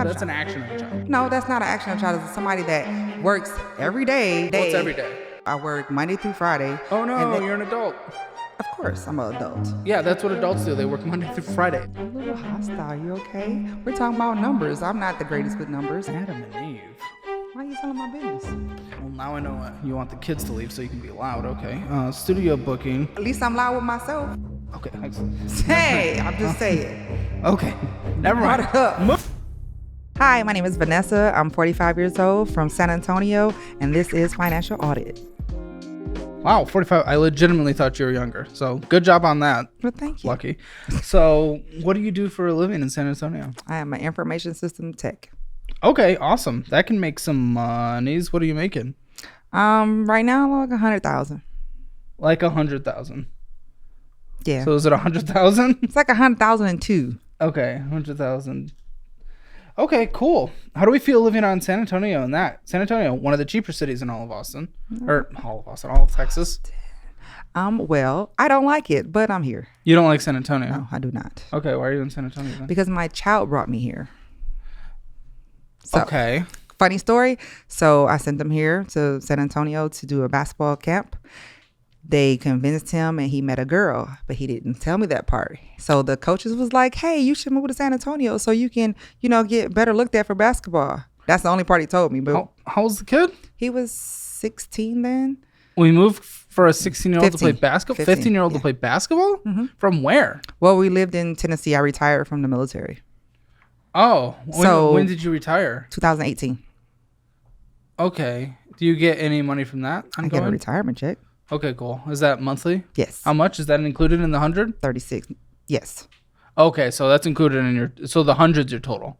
That's an action of a job. No, that's not an action of a child. It's somebody that works every day. What's every day? I work Monday through Friday. Oh no, you're an adult. Of course, I'm an adult. Yeah, that's what adults do. They work Monday through Friday. A little hostile, you okay? We're talking about numbers. I'm not the greatest with numbers. Adam and Eve. Why are you telling my business? Well, now I know you want the kids to leave so you can be loud. Okay. Studio booking. At least I'm loud with myself. Okay. Excellent. Hey, I'm just saying. Okay. Never mind. Hi, my name is Vanessa. I'm 45 years old from San Antonio, and this is Financial Audit. Wow, 45. I legitimately thought you were younger. So good job on that. Well, thank you. Lucky. So what do you do for a living in San Antonio? I am an information system tech. Okay, awesome. That can make some monies. What are you making? Right now, like 100,000. Like 100,000. Yeah. So is it 100,000? It's like 100,002. Okay, 100,000. Okay, cool. How do we feel living on San Antonio and that? San Antonio, one of the cheaper cities in all of Austin. Or all of Austin, all of Texas. Well, I don't like it, but I'm here. You don't like San Antonio? No, I do not. Okay, why are you in San Antonio then? Because my child brought me here. So, okay. Funny story. So I sent them here to San Antonio to do a basketball camp. They convinced him and he met a girl, but he didn't tell me that part. So the coaches was like, hey, you should move to San Antonio so you can, get better looked at for basketball. That's the only part he told me. But how old's the kid? He was 16 then. We moved for a 16-year-old to play basketball? 15-year-old to play basketball? Mm-hmm. From where? Well, we lived in Tennessee. I retired from the military. Oh. When did you retire? 2018. Okay. Do you get any money from that? I get a retirement check. Okay, cool. Is that monthly? Yes. How much? Is that included in the 100? 36. Yes. Okay, so that's included in your... So the 100's your total?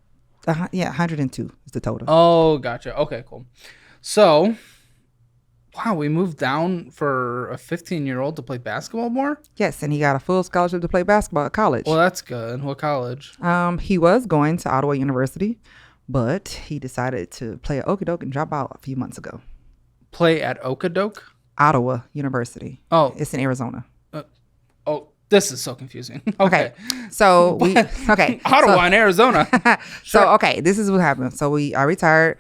Yeah, 102 is the total. Oh, gotcha. Okay, cool. So, wow, we moved down for a 15-year-old to play basketball more? Yes, and he got a full scholarship to play basketball at college. Well, that's good. What college? He was going to Ottawa University, but he decided to play at Okodoke and drop out a few months ago. Play at Okodoke? Ottawa University. Oh. It's in Arizona. This is so confusing. Okay. So Ottawa in Arizona. Sure. So, okay, this is what happened. So I retired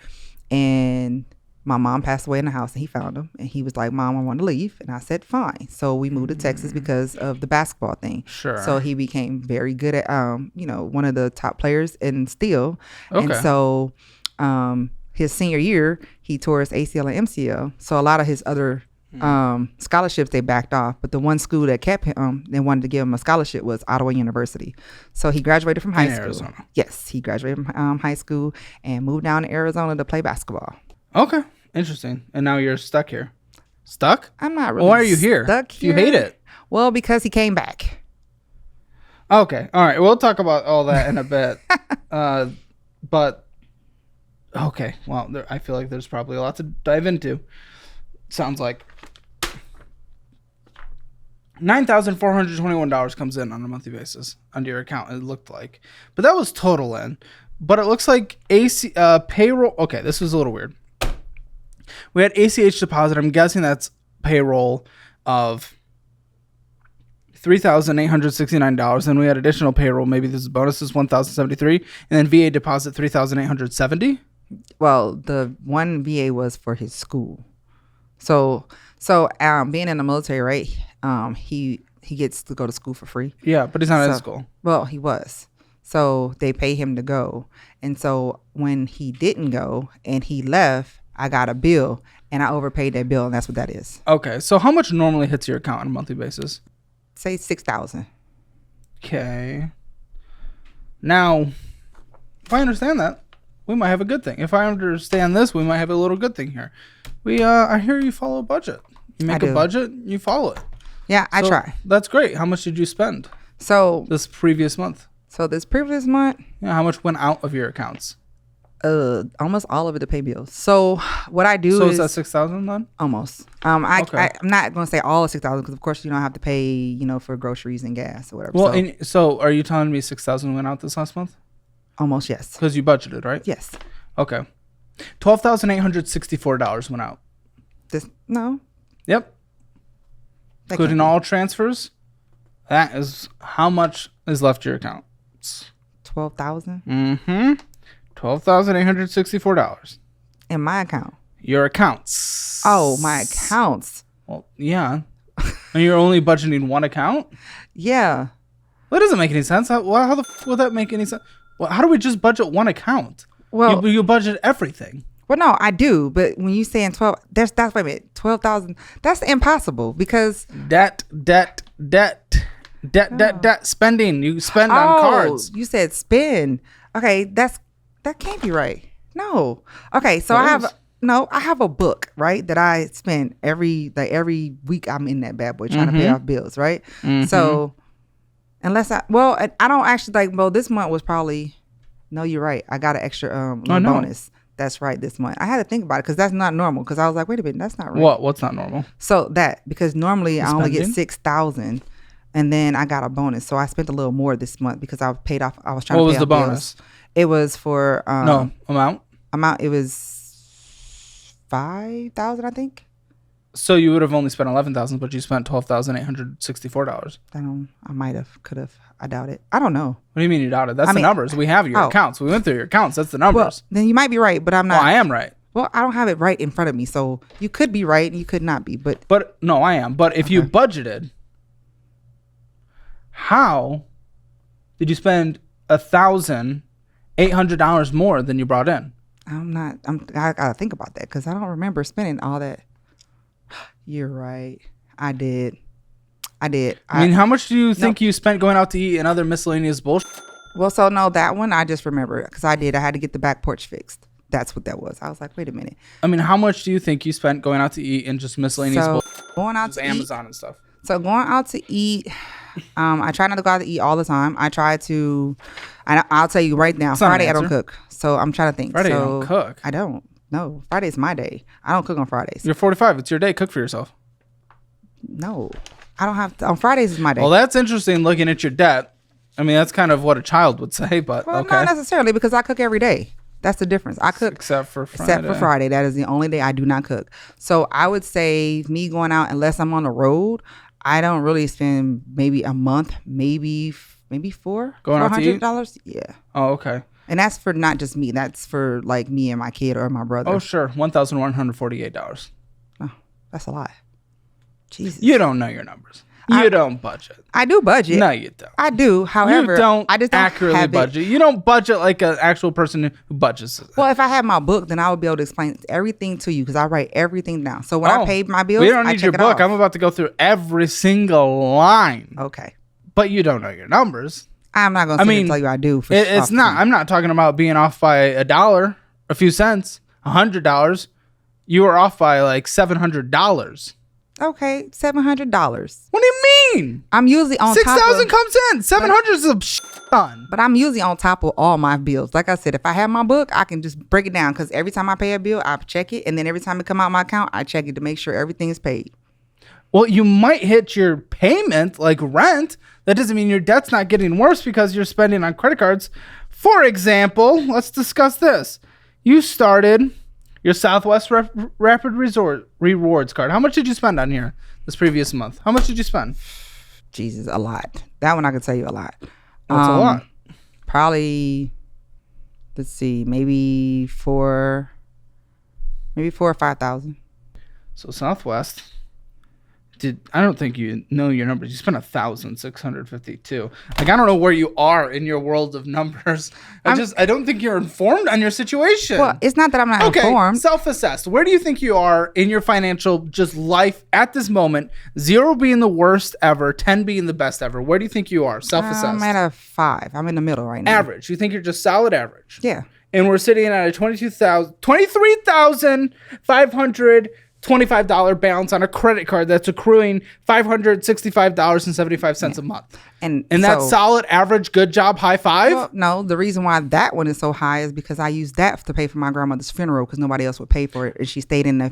and my mom passed away in the house and he found him and he was like, Mom, I want to leave. And I said, fine. So we moved to Texas because of the basketball thing. Sure. So he became very good at, one of the top players in steel. Okay. And so his senior year, he tore his ACL and MCL. So a lot of his other scholarships they backed off, but the one school that kept him they wanted to give him a scholarship was Ottawa University. So he graduated from high school. Arizona. Yes, he graduated from high school and moved down to Arizona to play basketball. Okay, interesting. And now you're stuck here. Stuck? I'm not really. Why are you here? Stuck here. You hate it? Well, because he came back. Okay, all right. We'll talk about all that in a bit. But okay, well, I feel like there's probably a lot to dive into. Sounds like $9,421 comes in on a monthly basis under your account. It looked like, but that was total in. But it looks like payroll. Okay, this was a little weird. We had ACH deposit. I'm guessing that's payroll of $3,869. And we had additional payroll. Maybe this is bonuses $1,073, and then VA deposit $3,870. Well, the one VA was for his school. So being in the military, right? He gets to go to school for free. Yeah, but he's not in school. Well, he was. So they pay him to go. And so when he didn't go and he left, I got a bill and I overpaid that bill, and that's what that is. Okay, so how much normally hits your account on a monthly basis? Say $6,000. Okay. Now, if I understand that, we might have a good thing. If I understand this, we might have a little good thing here. I hear you follow a budget. You make a budget, you follow it. Yeah, I try. That's great. How much did you spend this previous month? So this previous month? Yeah, how much went out of your accounts? Almost all of it to pay bills. So what I do is that $6,000 then? Almost. I'm not going to say all of $6,000 because of course you don't have to pay, for groceries and gas or whatever. Well, so are you telling me $6,000 went out this last month? Almost, yes. Because you budgeted, right? Yes. Okay. $12,864 went out. No. Yep. Including all transfers. That is how much is left your account. 12,000. Mm-hmm. $12,864. in my account. Your accounts. Oh, my accounts. Well, yeah. And you're only budgeting one account? Yeah. That doesn't make any sense. How the f would that make any sense? Well, how do we just budget one account? Well, you budget everything. Well, no, I do. But when you saying 12, that's wait a minute, 12,000. That's impossible because Debt. Spending. You spend on cards. You said spend. Okay, that can't be right. No. Okay, so I have a book, right, that I spend every week. I'm in that bad boy trying to pay off bills, right? So unless I don't actually this month was probably, no, you're right. I got an extra bonus. That's right, this month. I had to think about it because that's not normal. Because I was like, wait a minute, that's not right. What's not normal? So because normally I only get 6,000, and then I got a bonus. So I spent a little more this month because I paid off. I was trying to pay off What was the bonus? Bills. It was for amount. It was 5,000, I think. So you would have only spent 11,000, but you spent $12,864. I might have, could have. I doubt it. I don't know. What do you mean you doubt it? That's the numbers. We have your accounts. We went through your accounts. That's the numbers. Well, then you might be right, but I'm not. Well, I am right. Well, I don't have it right in front of me, so you could be right and you could not be. But no, I am. But if you budgeted, how did you spend $1,800 more than you brought in? I gotta think about that because I don't remember spending all that. You're right. I did. I mean, how much do you think you spent going out to eat and other miscellaneous bullshit? Well, so no, that one I just remember because I had to get the back porch fixed. That's what that was. I was like, wait a minute. I mean, how much do you think you spent going out to eat and just miscellaneous bullshit? Going out to Amazon and stuff. So going out to eat, I try not to go out to eat all the time. I try to, I'll tell you right now, Friday I don't cook. So I'm trying to think. Friday you don't cook? I don't. No, Friday's my day. I don't cook on Fridays. You're 45. It's your day. Cook for yourself. No, I don't have to. On Fridays is my day. Well, that's interesting looking at your debt. I mean, that's kind of what a child would say, but okay. Not necessarily because I cook every day. That's the difference. I cook except for Friday. That is the only day I do not cook. So I would say me going out, unless I'm on the road, I don't really spend maybe a month, maybe $400. Yeah. Oh, okay. And that's for not just me. That's for like me and my kid or my brother. Oh, sure. $1,148. Oh, that's a lot. Jesus. You don't know your numbers. You don't budget. I do budget. No, you don't. I do. However, I just don't accurately budget. You don't budget like an actual person who budgets. Well, if I had my book, then I would be able to explain everything to you because I write everything down. So when I paid my bills, we don't need your book. I'm about to go through every single line. Okay. But you don't know your numbers. I'm not going to tell you I do. It's not. I'm not talking about being off by $1, a few cents, $100. You were off by like $700. Okay, $700. What do you mean? I'm usually on 6,000 comes in. 700 is a ton. But I'm usually on top of all my bills. Like I said, if I have my book, I can just break it down because every time I pay a bill, I check it, and then every time it come out my account, I check it to make sure everything is paid. Well, you might hit your payment like rent. That doesn't mean your debt's not getting worse because you're spending on credit cards. For example, let's discuss this. You started your Southwest Rapid Resort Rewards card. How much did you spend on here this previous month? How much did you spend? Jesus, a lot. That one I can tell you a lot. That's a lot. Probably, let's see, maybe four or 5,000. So Southwest. I don't think you know your numbers. You spent 1,652. Like, I don't know where you are in your world of numbers. I don't think you're informed on your situation. Well, it's not that I'm not informed. Self-assessed. Where do you think you are in your financial just life at this moment? 0 being the worst ever, 10 being the best ever. Where do you think you are? Self-assessed. I'm at a 5. I'm in the middle right now. Average. You think you're just solid average? Yeah. And we're sitting at a $23,525 balance on a credit card that's accruing $565.75 a month. And that's solid, average, good job, high five? Well, no, the reason why that one is so high is because I used that to pay for my grandmother's funeral because nobody else would pay for it. And she stayed in a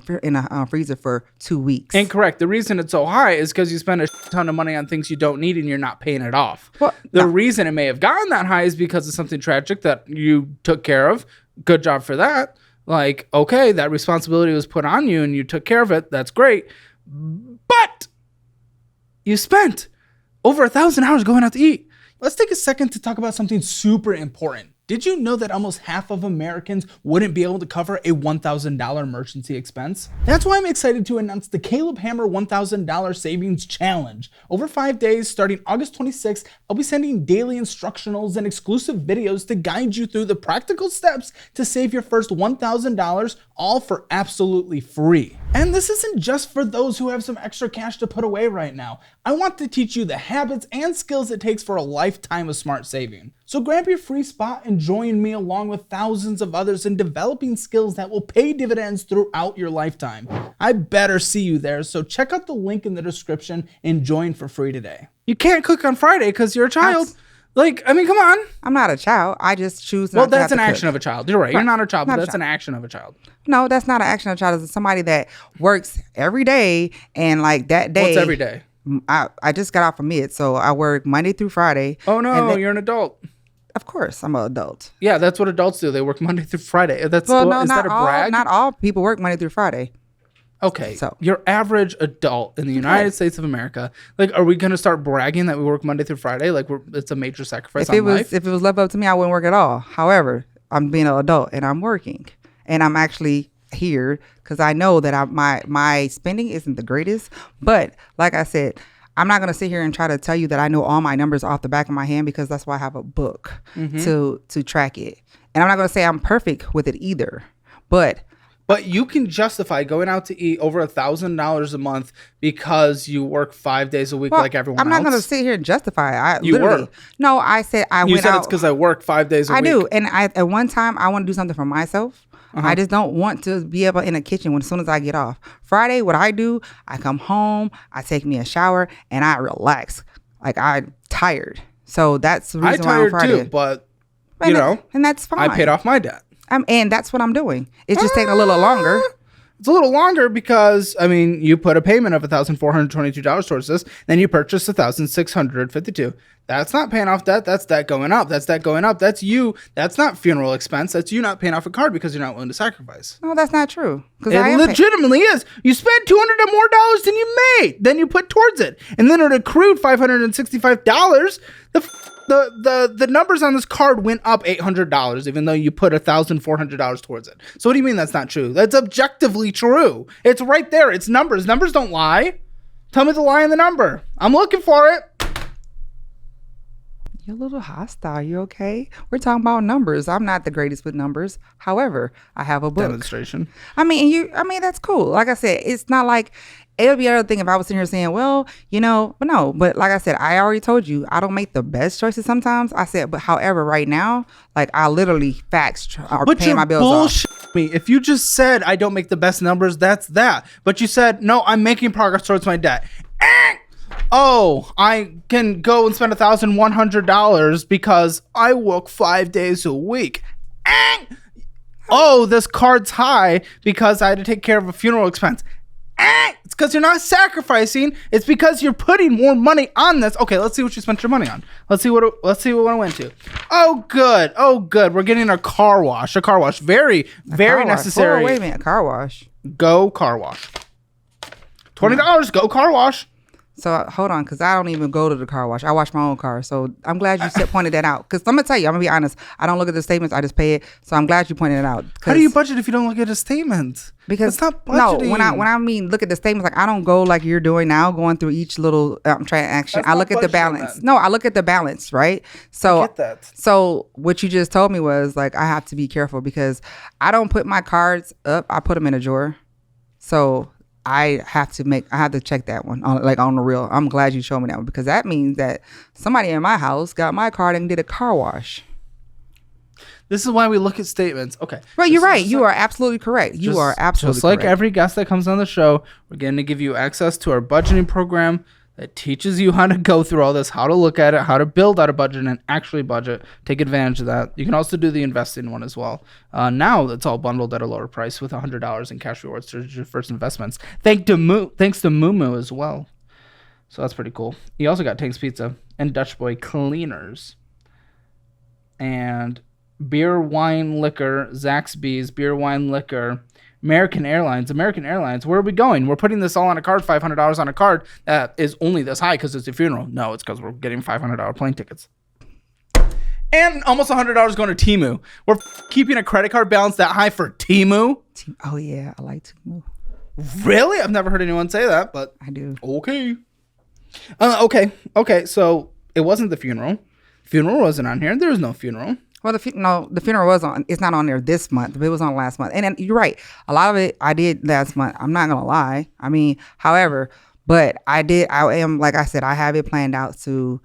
freezer for 2 weeks. Incorrect. The reason it's so high is because you spend a ton of money on things you don't need and you're not paying it off. Well, the reason it may have gotten that high is because of something tragic that you took care of. Good job for that. Like, okay, that responsibility was put on you and you took care of it. That's great. But you spent over 1,000 hours going out to eat. Let's take a second to talk about something super important. Did you know that almost half of Americans wouldn't be able to cover a $1,000 emergency expense? That's why I'm excited to announce the Caleb Hammer $1,000 Savings Challenge. Over 5 days, starting August 26th, I'll be sending daily instructionals and exclusive videos to guide you through the practical steps to save your first $1,000, all for absolutely free. And this isn't just for those who have some extra cash to put away right now. I want to teach you the habits and skills it takes for a lifetime of smart saving. So grab your free spot and join me along with thousands of others in developing skills that will pay dividends throughout your lifetime. I better see you there, so check out the link in the description and join for free today. You can't cook on Friday because you're a child. Like, I mean, come on. I'm not a child. I just choose not Well, to that's have an to action cook. of a child. You're right. You're not a child, but Not a that's an action of a child. No, that's not an action of a child. It's somebody that works every day, and like that day. What's every day? I just got off of mid, so I work Monday through Friday. Oh, no, you're an adult. Of course, I'm an adult. Yeah, that's what adults do. They work Monday through Friday. That's Well, no, is that not a all. brag? Not all people work Monday through Friday. Okay, So- your average adult in the United States of America, like, are we going to start bragging that we work Monday through Friday? Like, it's a major sacrifice on life? If it was left up to me, I wouldn't work at all. However, I'm being an adult and I'm working, and I'm actually here because I know that my spending isn't the greatest. But like I said, I'm not going to sit here and try to tell you that I know all my numbers off the back of my hand, because that's why I have a book to track it. And I'm not going to say I'm perfect with it either. But you can justify going out to eat over $1,000 a month because you work 5 days a week like everyone else. I'm not going to sit here and justify it. You were. No, I said I You went said out. it's because I work 5 days a week. I do. And at one time, I want to do something for myself. I just don't want to be able in a kitchen as soon as I get off. Friday, what I do, I come home, I take me a shower, and I relax. Like, I'm tired. So that's the reason why on tired Friday. too, but you know, and that's fine. I paid off my debt. And that's what I'm doing. It's just taking a little longer. It's a little longer because, I mean, you put a payment of $1,422 towards this, then you purchased $1,652. That's not paying off debt. That's debt going up. That's debt going up. That's you. That's not funeral expense. That's you not paying off a card because you're not willing to sacrifice. No, that's not true. It legitimately is. You spent $200 more than you made, than you put towards it, and then it accrued $565. The numbers on this card went up $800, even though you put $1,400 towards it. So what do you mean that's not true? That's objectively true. It's right there. It's numbers. Numbers don't lie. Tell me the lie in the number. I'm looking for it. You're a little hostile. You okay? We're talking about numbers. I'm not the greatest with numbers. However, I have a book. Demonstration. I mean, that's cool. Like I said, it's not like it would be another thing if I was sitting here saying, well, you know, but no. But like I said, I already told you, I don't make the best choices sometimes. I said, but however, right now, like I literally are paying my bills bullshit me. If you just said I don't make the best numbers, that's that. But you said, no, I'm making progress towards my debt. Oh, I can go and spend $1,100 because I work 5 days a week. Oh, this card's high because I had to take care of a funeral expense. It's because you're not sacrificing. It's because you're putting more money on this. Okay, let's see what you spent your money on. Let's see what I went to. Oh, good. We're getting a car wash. Very, very necessary. Wait a minute, a car wash. Go car wash. $20. Go car wash. So hold on, because I don't even go to the car wash. I wash my own car. So I'm glad you pointed that out. Because I'm going to tell you, I'm going to be honest. I don't look at the statements. I just pay it. So I'm glad you pointed it out. How do you budget if you don't look at a statement? Because it's not budgeting. No, when I mean look at the statements, like I don't go like you're doing now, going through each little transaction. I look at the balance. Then. No, I look at the balance, right? So I get that. So what you just told me was like I have to be careful because I don't put my cards up. I put them in a drawer. So I have to check that one on the real. I'm glad you showed me that one because that means that somebody in my house got my card and did a car wash. This is why we look at statements. Okay. Right, you're right. You are absolutely correct. You are absolutely just like correct. every guest that comes on the show, we're going to give you access to our budgeting program that teaches you how to go through all this, how to look at it, how to build out a budget and actually budget. Take advantage of that. You can also do the investing one as well. Now it's all bundled at a lower price with $100 in cash rewards to your first investments. Thanks to Moo as well. So that's pretty cool. You also got Tank's Pizza and Dutch Boy Cleaners. And beer, wine, liquor, Zaxby's, beer, wine, liquor, American Airlines, where are we going? We're putting this all on a card, $500 on a card that is only this high because it's a funeral. No, it's because we're getting $500 plane tickets. And almost $100 going to Temu. We're keeping a credit card balance that high for Temu? Oh, yeah. I like Temu. Really? I've never heard anyone say that, but I do. Okay. Okay. So it wasn't the funeral. Funeral wasn't on here. There was no funeral. Well, the funeral was on. It's not on there this month, but it was on last month. And then, you're right. A lot of it I did last month. I'm not gonna lie. I mean, however, but I am, like I said, I have it planned out to,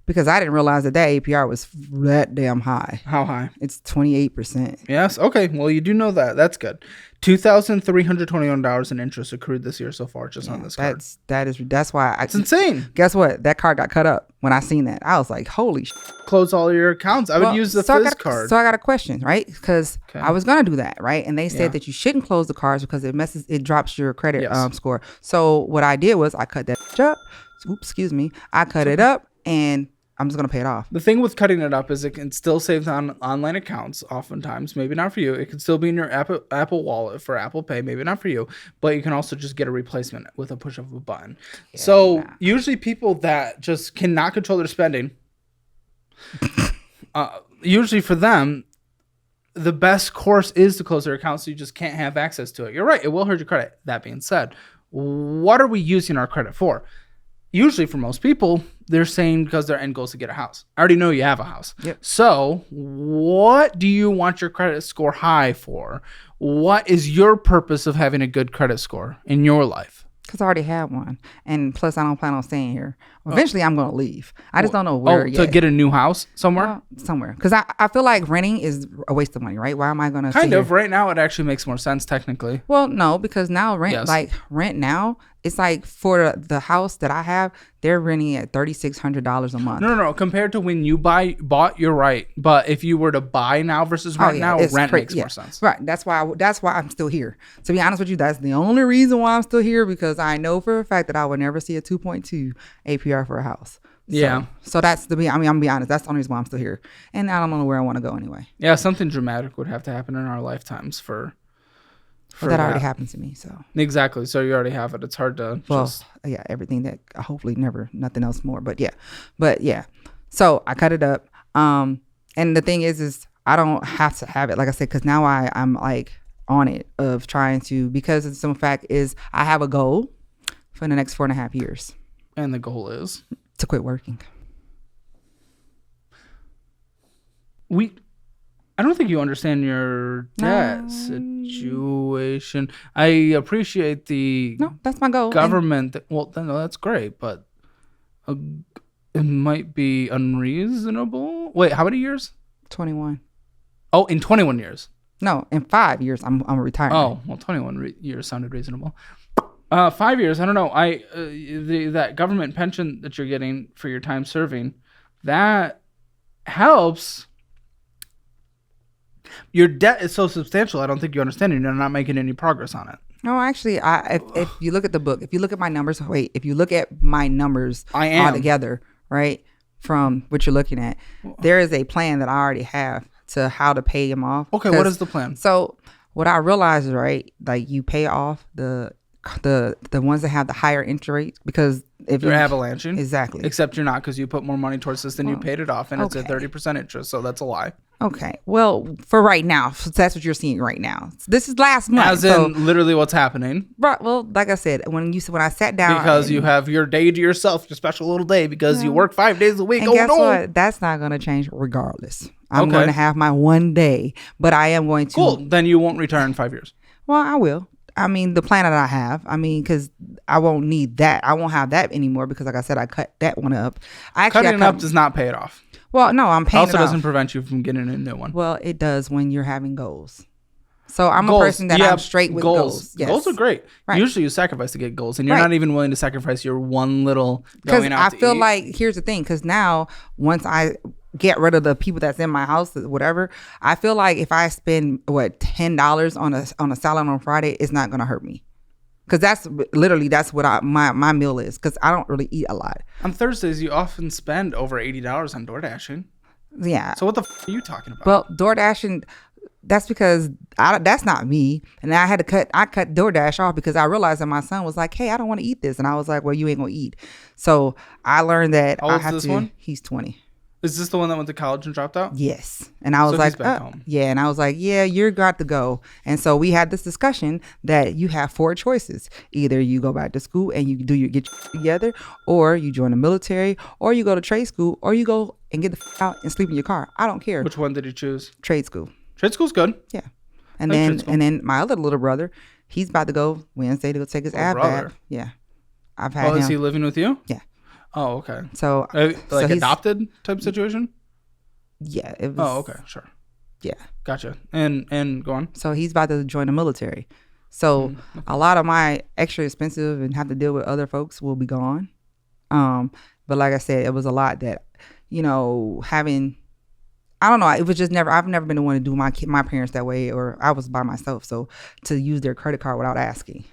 because I didn't realize that APR was that damn high. How high? It's 28%. Yes. Okay. Well, you do know that. That's good. $2,321 in interest accrued this year so far, just on this card. That's why it's insane. Guess what? That card got cut up when I seen that. I was like, holy shit. Close all your accounts. I would use the Fizz card. So I got a question, right? Because I was gonna do that, right? And they said that you shouldn't close the cards because it drops your credit score. So what I did was I cut that up. Oops, excuse me. I cut it up and I'm just going to pay it off. The thing with cutting it up is it can still save on online accounts oftentimes. Maybe not for you. It can still be in your Apple wallet for Apple Pay. Maybe not for you. But you can also just get a replacement with a push of a button. Yeah, usually people that just cannot control their spending, usually for them, the best course is to close their account so you just can't have access to it. You're right. It will hurt your credit. That being said, what are we using our credit for? Usually for most people, they're saying because their end goal is to get a house. I already know you have a house. Yep. So what do you want your credit score high for? What is your purpose of having a good credit score in your life? Because I already have one. And plus, I don't plan on staying here. Eventually, I'm going to leave. I just don't know where yet. To get a new house somewhere? Well, somewhere. Because I feel like renting is a waste of money, right? Why am I going to Kind of. Right now, it actually makes more sense, technically. Well, no, because now rent now, it's like for the house that I have, they're renting at $3,600 a month. No. Compared to when you bought, you're right. But if you were to buy now versus rent now, rent makes more sense. Right. That's why I'm still here. To be honest with you, that's the only reason why I'm still here, because I know for a fact that I would never see a 2.2 APR for a house. So that's I'm gonna be honest, that's the only reason why I'm still here. And I don't know where I want to go anyway. Yeah, something dramatic would have to happen in our lifetimes for that already happened to me. So exactly. So you already have it. It's hard to everything that hopefully nothing else more. But yeah. So I cut it up. And the thing is I don't have to have it, like I said, because now I'm like on it of trying to, because the simple fact is I have a goal for the next 4.5 years. And the goal is to quit working. I don't think you understand your debt situation. I appreciate the that's my goal. Government. That's great, but it might be unreasonable. Wait, how many years? 21. Oh, in 21 years. No, in 5 years, I'm retiring. Oh, well, 21 years sounded reasonable. 5 years, I don't know. That government pension that you're getting for your time serving, that helps. Your debt is so substantial. I don't think you understand it. You're not making any progress on it. No, actually, if you look at the book, if you look at my numbers, if you look at my numbers all together, right, from what you're looking at, there is a plan that I already have to how to pay them off. Okay, what is the plan? So what I realized is, right, like you pay off the ones that have the higher interest rates, because if you're avalanching. Exactly. Except you're not, because you put more money towards this than you paid it off, and it's a 30% interest, so that's a lie. Okay. Well, for right now, that's what you're seeing right now. This is last month. As in literally what's happening. Right. Well, like I said, when I sat down. Because you have your day to yourself, your special little day, because you work 5 days a week. And guess what? That's not going to change regardless. I'm going to have my one day, but I am going to. Cool. Then you won't retire in 5 years. Well, I will. I mean, the plan that I have, because I won't need that. I won't have that anymore because, like I said, I cut that one up. Cutting it up does not pay it off. Well, no, I'm paying it off. Also doesn't prevent you from getting a new one. Well, it does when you're having goals. So I'm a person that I'm straight with goals. Yes. Goals are great. Right. Usually you sacrifice to get goals, and you're not even willing to sacrifice your one little going out to eat. Because I feel like, here's the thing, because now once I get rid of the people that's in my house, whatever, I feel like if I spend $10 on a salad on Friday, it's not going to hurt me. Because that's what my meal is, because I don't really eat a lot. On Thursdays, you often spend over $80 on DoorDashing. Yeah. So what the f*** are you talking about? Well, DoorDashing, that's because that's not me. And I cut DoorDash off because I realized that my son was like, hey, I don't want to eat this. And I was like, well, you ain't going to eat. So I learned that How old's this one? He's 20. Is this the one that went to college and dropped out? Yes. And I was So he's back home. yeah. And I was like, yeah, you're got to go. And so we had this discussion that you have 4 choices. Either you go back to school and you get your together, or you join the military, or you go to trade school, or you go and get the out and sleep in your car. I don't care. Which one did you choose? Trade school. Trade school's good. Yeah. And I like then trade school. and then my other little brother, he's about to go Wednesday to go take his ab brother. back. Yeah. I've had Oh, him. is he living with you? Yeah. Oh, okay. So Like so he's- adopted type situation? Yeah. It was, Oh, okay, sure. Yeah. Gotcha. And go on. So he's about to join the military. So Mm, a lot of my extra expensive and have to deal with other folks will be gone. But like I said, it was a lot that, having, I don't know. It was just I've never been the one to do my parents that way, or I was by myself. So to use their credit card without asking.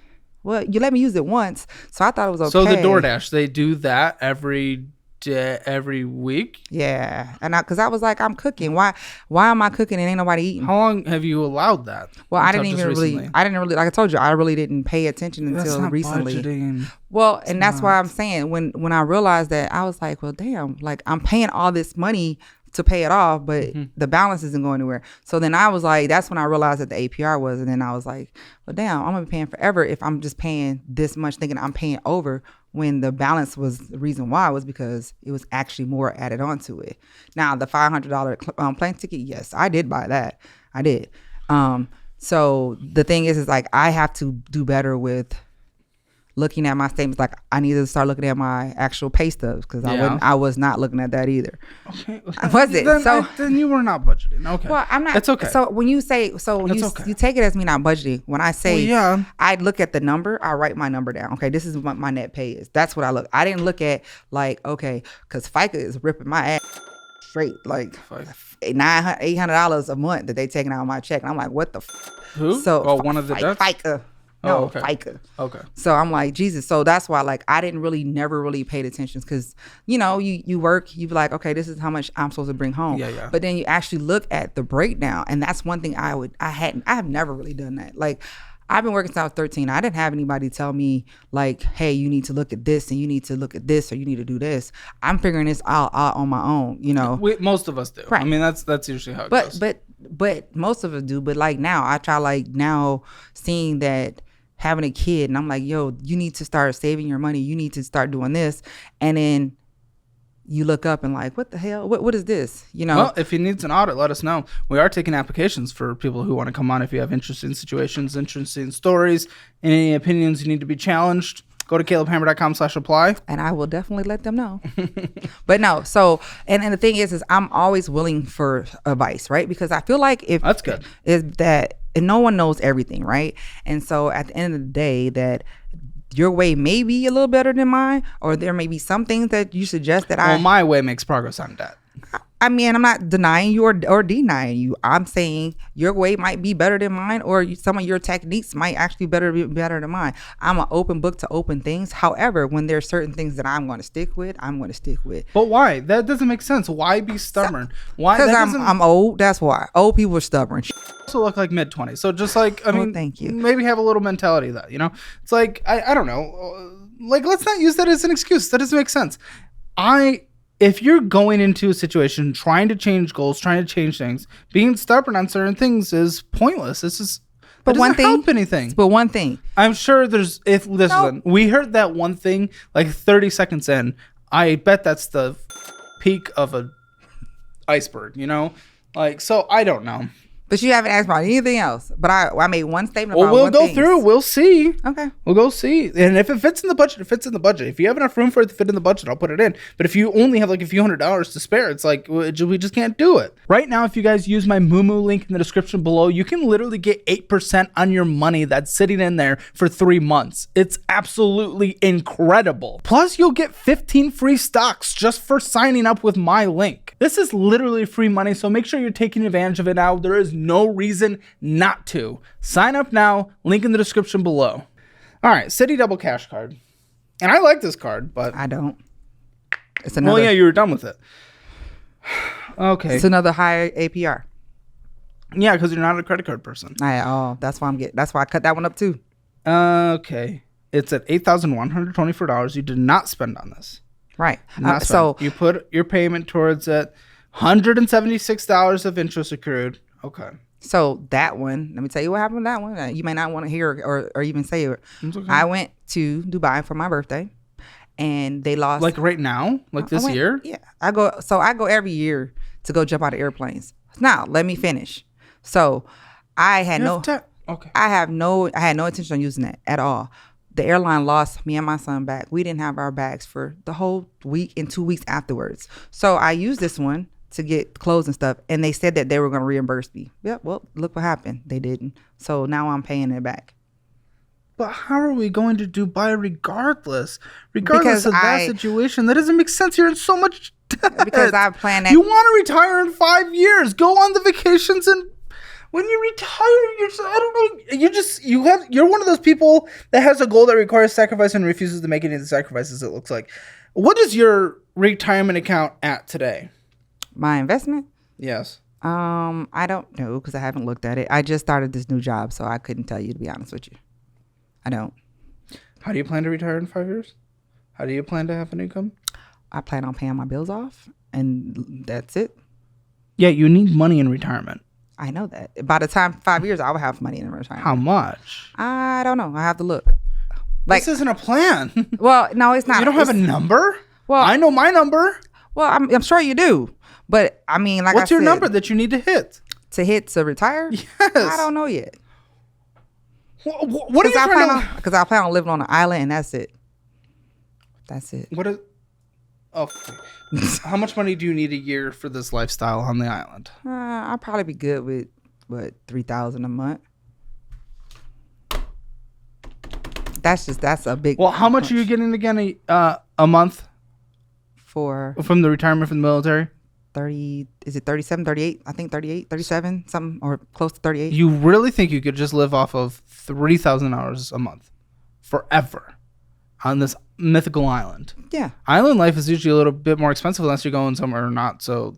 Well, you let me use it once. So I thought it was okay. So the DoorDash, they do that every day, every week? Yeah. And because I was like, I'm cooking. Why am I cooking and ain't nobody eating? How long have you allowed that? Well, I Until didn't just even really, like I told you, I really didn't pay attention That's until not recently. budgeting. Well, and that's why I'm saying when I realized that, I was like, well, damn, like I'm paying all this money to pay it off, but the balance isn't going anywhere. So then I was like, that's when I realized that the APR was, and then I was like, well, damn, I'm gonna be paying forever if I'm just paying this much, thinking I'm paying over, when the balance was the reason why was because it was actually more added onto it. Now the $500 plane ticket, yes, I did buy that. I did. So the thing is like I have to do better with looking at my statements. Like I need to start looking at my actual pay stubs, because I was not looking at that either. Okay. Was it? Then you were not budgeting. Okay. Well, I'm not. It's okay. So when you say, you take it as me not budgeting. When I say, yeah. I look at the number, I write my number down. Okay, this is what my net pay is. That's what I look. I didn't look at like, okay, because FICA is ripping my ass straight, like $800 a month that they taking out of my check, and I'm like, what the? Who? So one of the debts? FICA. Oh, No, okay. FICA. Okay. So I'm like, Jesus. So that's why, like, I didn't never really paid attention, because, you work, you be like, okay, this is how much I'm supposed to bring home. Yeah. But then you actually look at the breakdown, and that's one thing I have never really done that. Like, I've been working since I was 13. I didn't have anybody tell me like, hey, you need to look at this, and you need to look at this, or you need to do this. I'm figuring this out on my own, Most of us do. Right. I mean, that's usually how it goes. But most of us do. But like now, I try, like, now seeing that, having a kid, and I'm like, yo, you need to start saving your money. You need to start doing this. And then you look up and like, what the hell? What is this? Well, if he needs an audit, let us know. We are taking applications for people who want to come on. If you have interesting situations, interesting stories, any opinions you need to be challenged, go to calebhammer.com/apply. And I will definitely let them know. But no, so, and the thing is I'm always willing for advice, right? Because I feel like That's good. Is that, and no one knows everything, right? And so at the end of the day, that your way may be a little better than mine, or there may be some things that you suggest that my way makes progress on that. I mean, I'm not denying you or denying you. I'm saying your way might be better than mine, or some of your techniques might actually be better than mine. I'm an open book to open things. However, when there's certain things that I'm going to stick with, I'm going to stick with. But why? That doesn't make sense. Why be stubborn? Why? Because I'm old. That's why. Old people are stubborn. Also look like mid-20s. So just like, I mean, thank you. Maybe have a little mentality of that, It's like, I don't know. Like, let's not use that as an excuse. That doesn't make sense. If you're going into a situation trying to change goals, trying to change things, being stubborn on certain things is pointless. But doesn't help anything. But one thing, I'm sure we heard that one thing like 30 seconds in. I bet that's the peak of a iceberg, Like, so I don't know. but you haven't asked about anything else. But I made one statement Well, about we'll go through. We'll see. Okay. We'll go see. And if it fits in the budget, it fits in the budget. If you have enough room for it to fit in the budget, I'll put it in. But if you only have like a few $100s to spare, it's like, we just can't do it. Right now, if you guys use my Moomoo link in the description below, you can literally get 8% on your money that's sitting in there for 3 months. It's absolutely incredible. Plus, you'll get 15 free stocks just for signing up with my link. This is literally free money, so make sure you're taking advantage of it now. There is no reason not to. Sign up now, link in the description below. All right, Citi Double Cash card. And I like this card, but I don't. It's another. well, yeah, you were done with it. Okay. It's another higher APR. Yeah, because you're not a credit card person. Not at all. That's why That's why I cut that one up too. Okay. It's at $8,124. You did not spend on this. Right. And that's So fine. You put your payment towards it. $176 of interest accrued. Okay. So that one, let me tell you what happened with that one. You may not want to hear or even say it. Okay. I went to Dubai for my birthday, and they lost. Like right now? Like this year? Yeah, I go every year to go jump out of airplanes. Now let me finish. So I had Okay. I had no intention on using that at all. The airline lost me and my son back. We didn't have our bags for the whole week and 2 weeks afterwards. So I used this one to get clothes and stuff, and they said that they were going to reimburse me. Yep, well, look what happened. They didn't. So now I'm paying it back. But how are we going to Dubai regardless? Regardless Because of that situation, that doesn't make sense. You're in so much debt. Because I plan that. You want to retire in 5 years. Go on the vacations, and when you retire, I don't know. You're one of those people that has a goal that requires sacrifice and refuses to make any of the sacrifices, it looks like. What is your retirement account at today? My investment? Yes. I don't know because I haven't looked at it. I just started this new job, so I couldn't tell you, to be honest with you. I don't. How do you plan to retire in 5 years? How do you plan to have an income? I plan on paying my bills off, and that's it. Yeah, you need money in retirement. I know that. By the time 5 years, I will have money in retirement. How much? I don't know. I have to look. This isn't a plan. Well, no, it's not. You don't have a number? Well, I know my number. Well, I'm sure you do. But I mean, like What's I your said, number that you need to hit? to retire? Yes. I don't know yet. What are you trying to... Because I plan on living on an island, and that's it. That's it. What is... Oh, how much money do you need a year for this lifestyle on the island? I'll probably be good with, $3,000 a month. That's a big... Well, how much are you getting again a month? From the retirement from the military? 30, is it 37, 38? I think 38, 37, something, or close to 38. You really think you could just live off of $3,000 a month forever on this mythical island? Yeah. Island life is usually a little bit more expensive unless you're going somewhere not so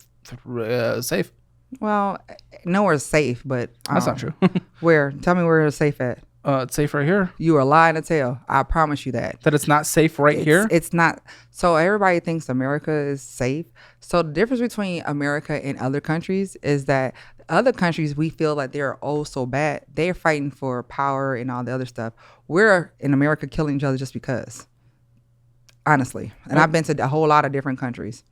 safe. Well, nowhere's safe, but... That's not true. Where? Tell me where it's safe at. It's safe right here. You are lying to tell. I promise you that. That it's not safe here? It's not. So everybody thinks America is safe. So the difference between America and other countries is that other countries, we feel like they're so bad. They're fighting for power and all the other stuff. We're in America killing each other just because. Honestly. And I've been to a whole lot of different countries.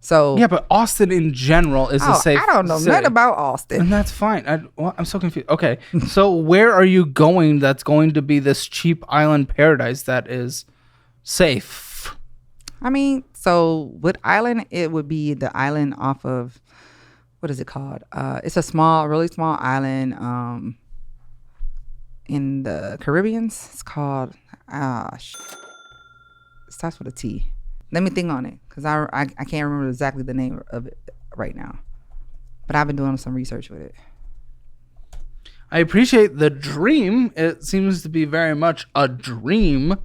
So yeah, but Austin in general is a safe I don't know city. nothing about Austin. And that's fine. I'm so confused. Okay, so where are you going that's going to be this cheap island paradise that is safe? I mean, so what island? It would be the island off of, what is it called? It's a really small island in the Caribbean. It's called, it starts with a T. Let me think on it, because I can't remember exactly the name of it right now. But I've been doing some research with it. I appreciate the dream. It seems to be very much a dream.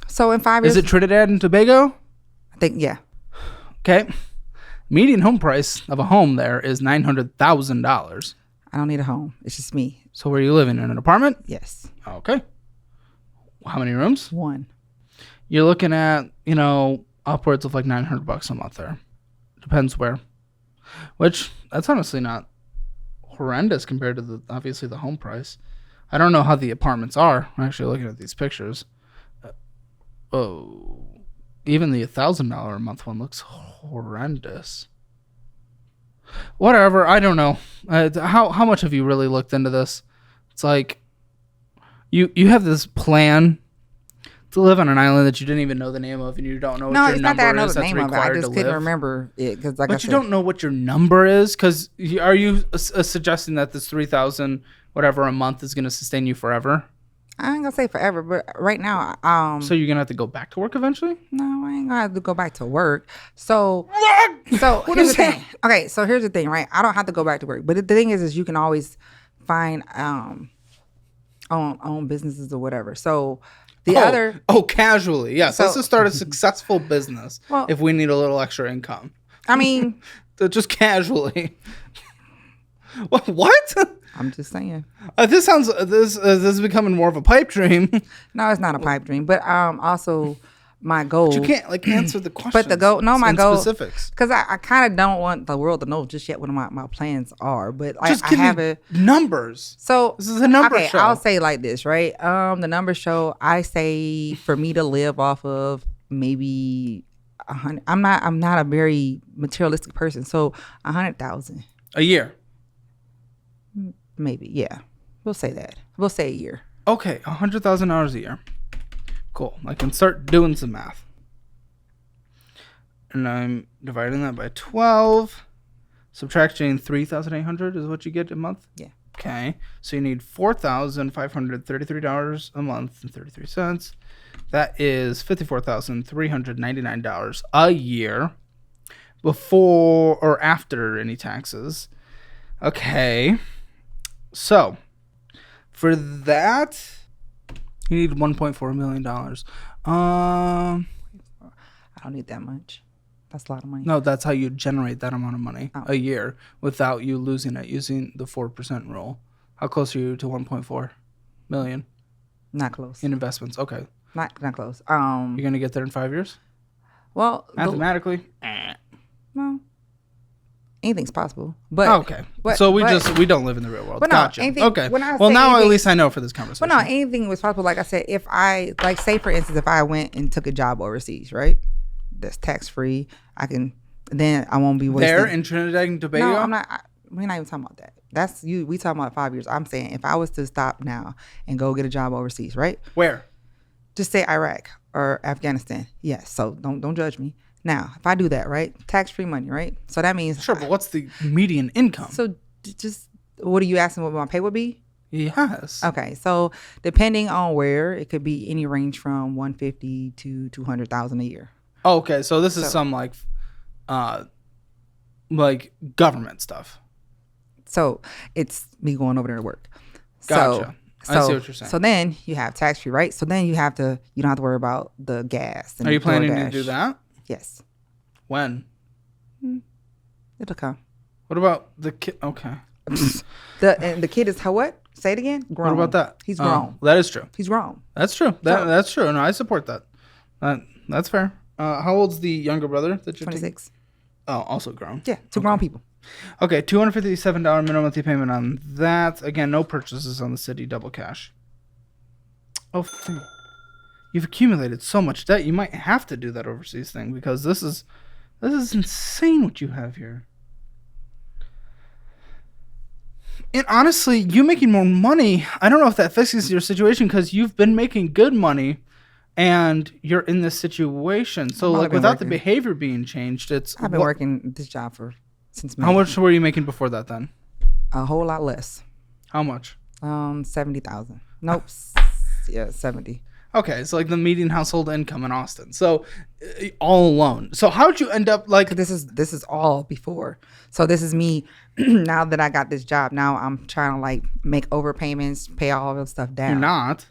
So in 5 years... Is it Trinidad and Tobago? I think, yeah. Okay. Median home price of a home there is $900,000. I don't need a home. It's just me. So where are you living? In an apartment? Yes. Okay. How many rooms? 1. You're looking at, upwards of like $900 a month there. Depends where. Which, that's honestly not horrendous compared to obviously the home price. I don't know how the apartments are. I'm actually looking at these pictures. Even the $1,000 a month one looks horrendous. Whatever, I don't know. How much have you really looked into this? It's like you have this plan to live on an island that you didn't even know the name of, and you don't know what your number is that's required to live. I just couldn't remember it because, but you don't know what your number is, because are you suggesting that this $3,000 whatever a month is going to sustain you forever? I ain't gonna say forever, but right now, So you're gonna have to go back to work eventually? No, I ain't gonna have to go back to work. So What here's is the that? thing. Okay, so here's the thing, right? I don't have to go back to work, but the thing is you can always find own businesses or whatever. So casually, yes. Let's just start a successful business if we need a little extra income. I mean, just casually. What? I'm just saying. This is becoming more of a pipe dream. No, it's not a pipe dream, but also my goal. But you can't like answer the question. But the goal, no, my goal, specifics. because I kind of don't want the world to know just yet what my plans are. But Just I give have me it. numbers. So this is a number show. I'll say like this, right? The number show. I say for me to live off of maybe 100. I'm not a very materialistic person, so 100,000 a year. Maybe, yeah. We'll say that. We'll say a year. Okay, $100,000 a year. Cool. I can start doing some math. And I'm dividing that by 12. Subtracting 3,800 is what you get a month? Yeah. Okay. So you need $4,533 a month and 33 cents. That is $54,399 a year before or after any taxes. Okay. So for that, you need $1.4 million. I don't need that much. That's a lot of money. No, that's how you generate that amount of money Oh. a year without you losing it using the 4% rule. How close are you to 1.4 million Not close. in investments? Okay. Not close. You're going to get there in 5 years? Well, Mathematically? well, anything's possible. But Okay. but- So we but- don't live in the real world. But no, Gotcha. anything- Okay. when I Well, say now at anything- least I know for this conversation. But no, anything was possible. Like I said, if I, like, say for instance, if I went and took a job overseas, right? That's tax free. Then I won't be wasting. There in Trinidad and Tobago? No, I'm not. We're not even talking about that. That's you. We talking about 5 years. I'm saying if I was to stop now and go get a job overseas, right? Where? Just say Iraq or Afghanistan. Yes. So don't judge me. Now, if I do that, right? Tax free money, right? So that means Sure, but what's the median income? So just what are you asking? What my pay would be? Yes. Okay, so depending on where, it could be any range from 150 to 200,000 a year. Okay, so this is some like government stuff. So it's me going over there to work. Gotcha. So, I see what you're saying. So then you have tax free, right? So then you don't have to worry about the gas. And Are you the planning to DoorDash. do that? Yes, When? it'll come. What about the kid? Okay. The kid is what? Say it again. Grown. What about that? He's Oh, grown. that is true. He's grown. That's true. That's true. No, I support that. That's fair. How old's the younger brother that you're 26. Oh, also grown. Yeah, two grown people. Okay, $257 minimum monthly payment on that. Again, no purchases on the city, double cash. Oh, you've accumulated so much debt. You might have to do that overseas thing because this is insane what you have here. And honestly, you making more money, I don't know if that fixes your situation because you've been making good money and you're in this situation. So like without the behavior being changed, I've been working this job since May. How much were you making before that then? A whole lot less. How much? 70,000. Nope. Yeah, 70. Okay, it's like the median household income in Austin. So all alone. So how'd you end up like This is all before. So this is me now that I got this job. Now I'm trying to like make overpayments, pay all the stuff down. you're not?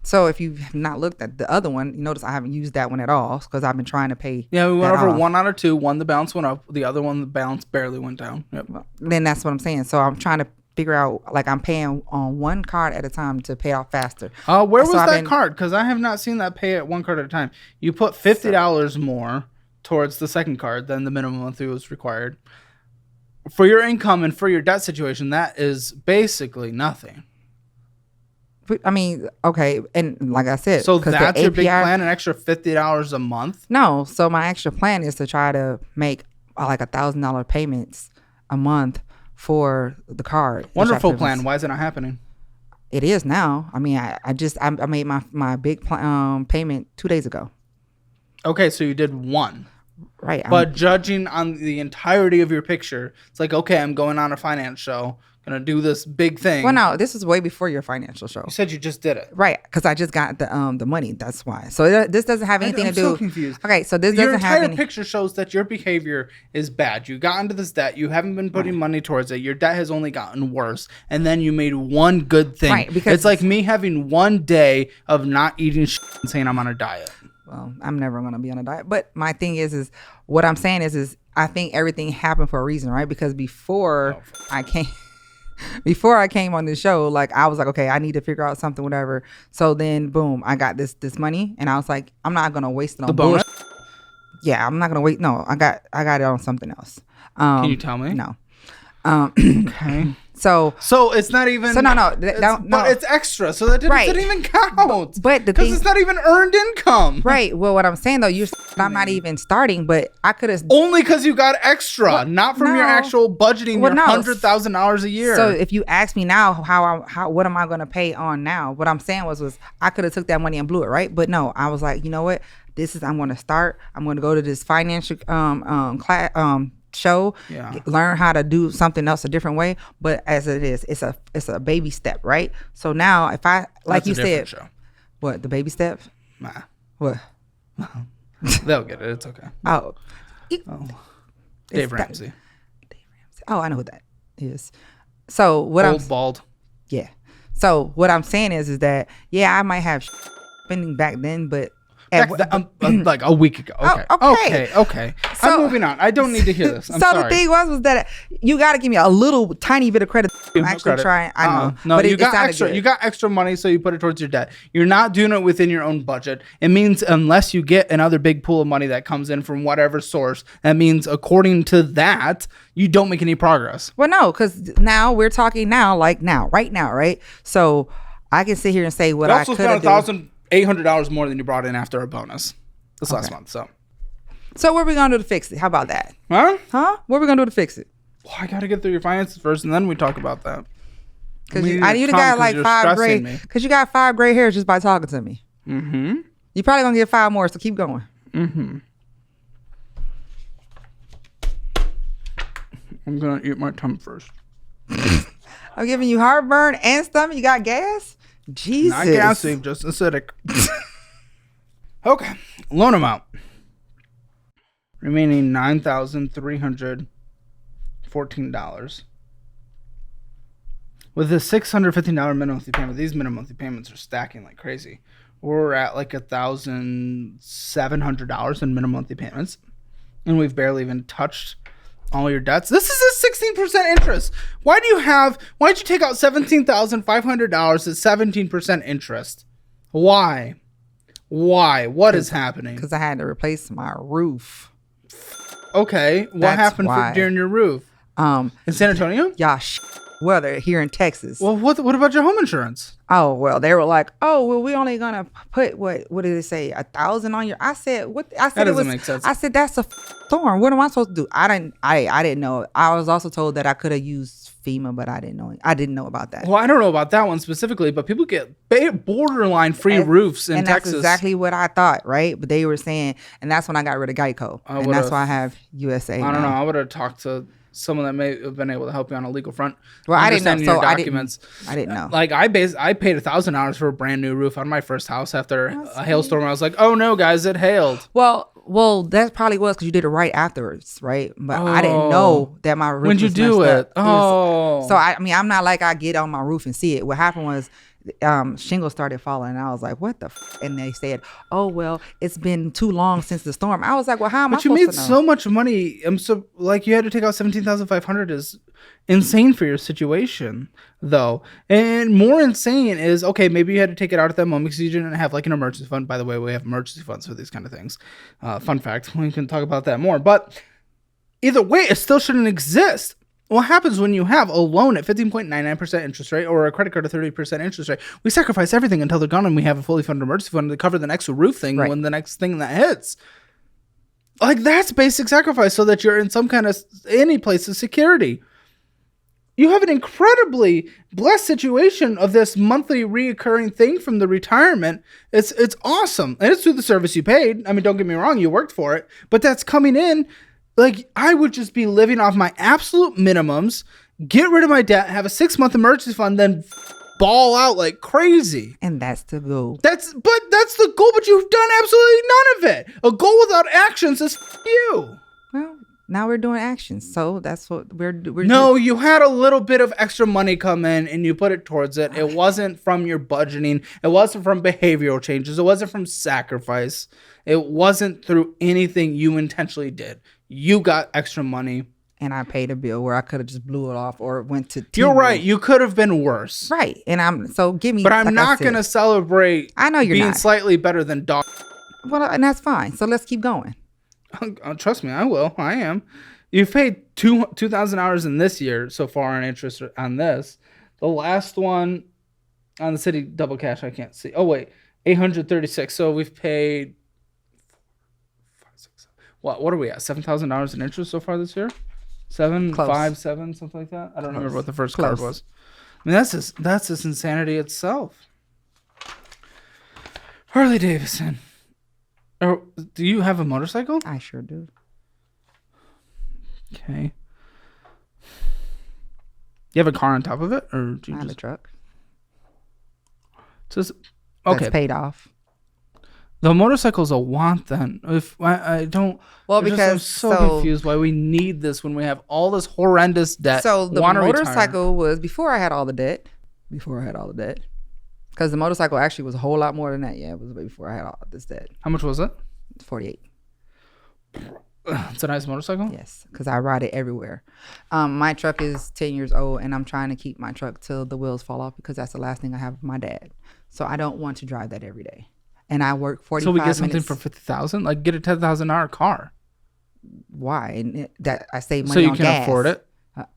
So if you have not looked at the other one, you notice I haven't used that one at all because I've been trying to pay. Yeah, we went that over off. 1 out of 2. One, the balance went up. The other one, the balance barely went down. Yep. Well, then that's what I'm saying. So I'm trying to figure out, like, I'm paying on one card at a time to pay off faster. Where was So I've that been- card? Because I have not seen that pay at one card at a time. You put $50 more towards the second card than the minimum monthly was required. For your income and for your debt situation, that is basically nothing. I mean, okay, and like I said, So 'cause the that's your big APR plan, an extra $50 a month? No, so my extra plan is to try to make like $1,000 payments a month for the card. which Wonderful I plan. Why is it not happening? It is now. I mean, I made my big payment 2 days ago. Okay, so you did one. Right. But judging on the entirety of your picture, it's like, okay, I'm going on a finance show, gonna do this big thing. well, no, this is way before your financial show. You said you just did it. Right, because I just got the money. That's why. So this doesn't have anything I'm to do. so confused. Okay, so this Your doesn't have entire any. picture shows that your behavior is bad. You got into this debt. You haven't been putting money towards it. Your debt has only gotten worse. And then you made one good thing. Right, because- it's like me having one day of not eating shit and saying I'm on a diet. Well, I'm never gonna be on a diet. But my thing is what I'm saying is I think everything happened for a reason, right? Because before I came, before I came on this show, like I was like, okay, I need to figure out something, whatever. So then, boom, I got this money, and I was like, I'm not gonna waste it on The bonus? bullshit. Yeah, I'm not gonna wait. No, I got it on something else. Can you tell me? No. Okay. So it's not even. So no, but it's extra, so that didn't even count. But the because thing, it's not even earned income. Right. Well, what I'm saying though, I'm not even starting, but I could have. Only because you got extra, not from your actual budgeting. Your $100,000 a year. So if you ask me now, what am I going to pay on now? What I'm saying was I could have took that money and blew it, right? But no, I was like, you know what? I'm going to start. I'm going to go to this financial class show, learn how to do something else a different way. But as it is, it's a baby step, right? So now if I like you said, show. What the baby step? Nah. What? They'll get it. It's okay. Dave Ramsey. Oh, I know who that is. So what Old bald. Yeah. So what I'm saying is that I might have spending back then, but. Like a week ago. Okay. Okay. So, I'm moving on. I don't need to hear this. I'm sorry. The thing was that you got to give me a little tiny bit of credit. I'm actually trying. I know. No, but you got extra. Good. You got extra money, so you put it towards your debt. You're not doing it within your own budget. It means unless you get another big pool of money that comes in from whatever source, that means according to that, you don't make any progress. Well, no, because now we're talking right now, right? So I can sit here and say what I could have done. $800 more than you brought in after a bonus this last month. So what are we gonna do to fix it? How about that? Huh? What are we gonna do to fix it? Well, I gotta get through your finances first, and then we talk about that. Because you got like 5 gray. Because you got 5 gray hairs just by talking to me. Mm-hmm. You probably gonna get 5 more, so keep going. Mm-hmm. I'm gonna eat my tongue first. I'm giving you heartburn and stomach. You got gas? Jesus. Not gassy, just acidic. Okay. Loan amount. Remaining $9,314. With a $650 minimum monthly payment, these minimum monthly payments are stacking like crazy. We're at like $1,700 in minimum monthly payments. And we've barely even touched all your debts. This is a 16% interest. Why'd you take out $17,500 at 17% interest? Why? What is happening? Because I had to replace my roof. Okay. What happened during your roof? In San Antonio? Yeah, weather here in Texas. Well, what about your home insurance? Oh, well, they were like, oh, well, we only gonna put what did it say, 1,000 on your? I said, what? I said that doesn't make sense. I said that's a storm. What am I supposed to do? I didn't know. I was also told that I could have used FEMA, but I didn't know. I didn't know about that. Well, I don't know about that one specifically, but people get borderline free roofs in Texas. That's exactly what I thought, right? But they were saying, and that's when I got rid of Geico, and that's why I have USA. I don't know. I would have talked to someone that may have been able to help you on a legal front. Well, I didn't know. So documents. I didn't know. Like I paid $1,000 for a brand new roof on my first house after a hailstorm. I was like, oh no, guys, it hailed. Well, that probably was because you did it right afterwards, right? But I didn't know that my roof. When you do it, so I'm not like I get on my roof and see it. What happened was shingles started falling, and I was like, what the and they said, oh well, it's been too long since the storm. I was like, well, how am I supposed to know? But you made so much money. So like you had to take out $17,500 is insane for your situation though. And more insane is, okay, maybe you had to take it out at that moment because you didn't have like an emergency fund. By the way, we have emergency funds for these kind of things. Fun fact, we can talk about that more, but either way, it still shouldn't exist. What happens when you have a loan at 15.99% interest rate or a credit card at 30% interest rate? We sacrifice everything until they're gone, and we have a fully funded emergency fund to cover the next roof thing when the next thing that hits. Like, that's basic sacrifice so that you're in some kind of any place of security. You have an incredibly blessed situation of this monthly reoccurring thing from the retirement. It's awesome. And it's through the service you paid. I mean, don't get me wrong, you worked for it, but that's coming in. Like, I would just be living off my absolute minimums, get rid of my debt, have a 6-month emergency fund, then ball out like crazy. And that's the goal. That's the goal, but you've done absolutely none of it. A goal without actions is you. Well, now we're doing actions, so that's what we're No, you had a little bit of extra money come in, and you put it towards it. It wasn't from your budgeting. It wasn't from behavioral changes. It wasn't from sacrifice. It wasn't through anything you intentionally did. You got extra money and I paid a bill where I could have just blew it off or went to. You're right. You could have been worse. Right, and give me. But I'm not going to celebrate. I know you're being not. Slightly better than dog. Well, and that's fine. So let's keep going. Trust me, I will. I am. You've paid 2,000 hours in this year so far on interest on this. The last one on the city double cash, I can't see. Oh wait, 836. So we've paid. What are we at? $7,000 in interest so far this year? 7, Close. 5, 7, something like that. I don't remember what the first Close. card was. I mean, that's just insanity itself. Harley Davidson. Do you have a motorcycle? I sure do. Okay. You have a car on top of it, or do you I have a just truck. Just okay? That's paid off. The motorcycle's a want then. If I don't, Well, because I'm so confused why we need this when we have all this horrendous debt. So the Wanna motorcycle was before I had all the debt. Because the motorcycle actually was a whole lot more than that. Yeah, it was way before I had all this debt. How much was it? 48. It's a nice motorcycle. Yes, because I ride it everywhere. My truck is 10 years old, and I'm trying to keep my truck till the wheels fall off because that's the last thing I have of my dad. So I don't want to drive that every day. And I work 45 So we minutes. get something for 50,000. Like get a $10,000 car. Why? And that I save money So you on can gas. afford it.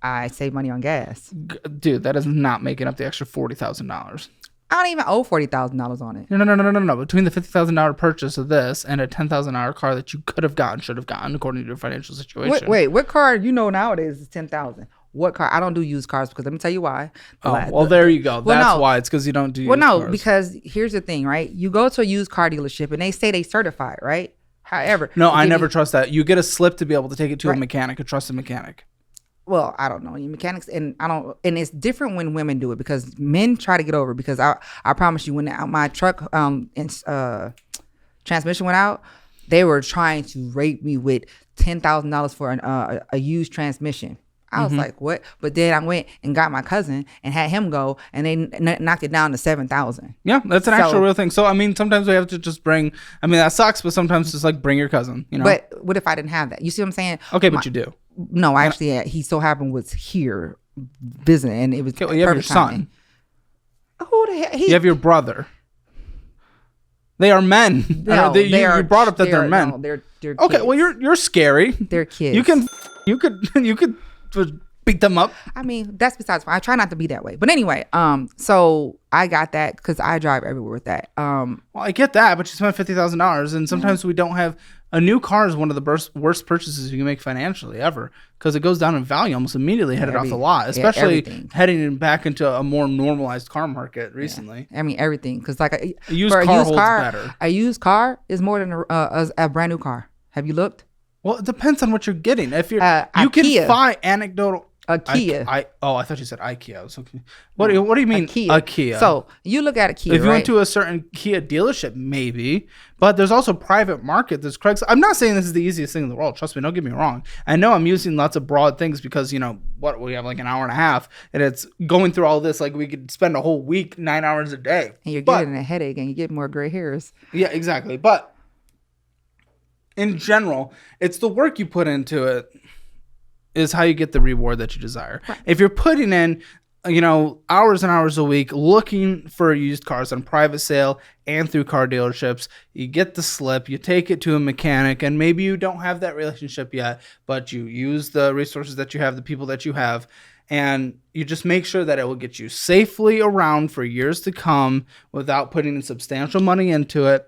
I save money on gas. Dude, that is not making up the extra $40,000. I don't even owe $40,000 on it. No. Between the $50,000 purchase of this and a $10,000 car that you could have gotten, should have gotten, according to your financial situation. Wait, what car nowadays is $10,000? What car? I don't do used cars because let me tell you why. There you go. That's why. It's because you don't do used cars. Because here's the thing, right? You go to a used car dealership and they say they certified, right? However, no, I never trust that. You get a slip to be able to take it to a mechanic, a trusted mechanic. Well, I don't know. Mechanics, and it's different when women do it because men try to get over it because I promise you, when my truck transmission went out, they were trying to rape me with $10,000 for a used transmission. I was like, what? But then I went and got my cousin and had him go, and they knocked it down to $7,000. Yeah, that's an actual real thing. So, I mean, sometimes we have to just bring, I mean, that sucks, but sometimes just like bring your cousin, you know? But what if I didn't have that? You see what I'm saying? Okay, but you do. No, actually, he so happened was here visiting, and it was okay, well, you have your son. Who the hell? You have your brother. They are men. No, you brought up that they're men. No, they're kids. Okay, well, you're scary. They're kids. You could beat them up. I mean, that's besides the point. I try not to be that way. But anyway, so I got that because I drive everywhere with that. Well, I get that, but you spent $50,000, and sometimes we don't have. A new car is one of the worst purchases you can make financially ever because it goes down in value almost immediately headed off the lot, especially heading back into a more normalized car market recently. I mean, everything. Because like a used car holds better. A used car is more than a brand new car. Have you looked? Well, it depends on what you're getting. If you're, you IKEA. can buy anecdotal. A Kia. I thought you said IKEA. I was okay. What do you mean a Kia? So you look at a Kia. If you went to a certain Kia dealership, maybe, but there's also private market. There's Craigslist. I'm not saying this is the easiest thing in the world. Trust me, don't get me wrong. I know I'm using lots of broad things because we have like an hour and a half, and it's going through all this. Like we could spend a whole week, 9 hours a day, and you're getting a headache, and you get more gray hairs. Yeah, exactly. But in general, it's the work you put into it. Is how you get the reward that you desire. Right. If you're putting in, hours and hours a week looking for used cars on private sale and through car dealerships, you get the slip, you take it to a mechanic, and maybe you don't have that relationship yet, but you use the resources that you have, the people that you have, and you just make sure that it will get you safely around for years to come without putting in substantial money into it.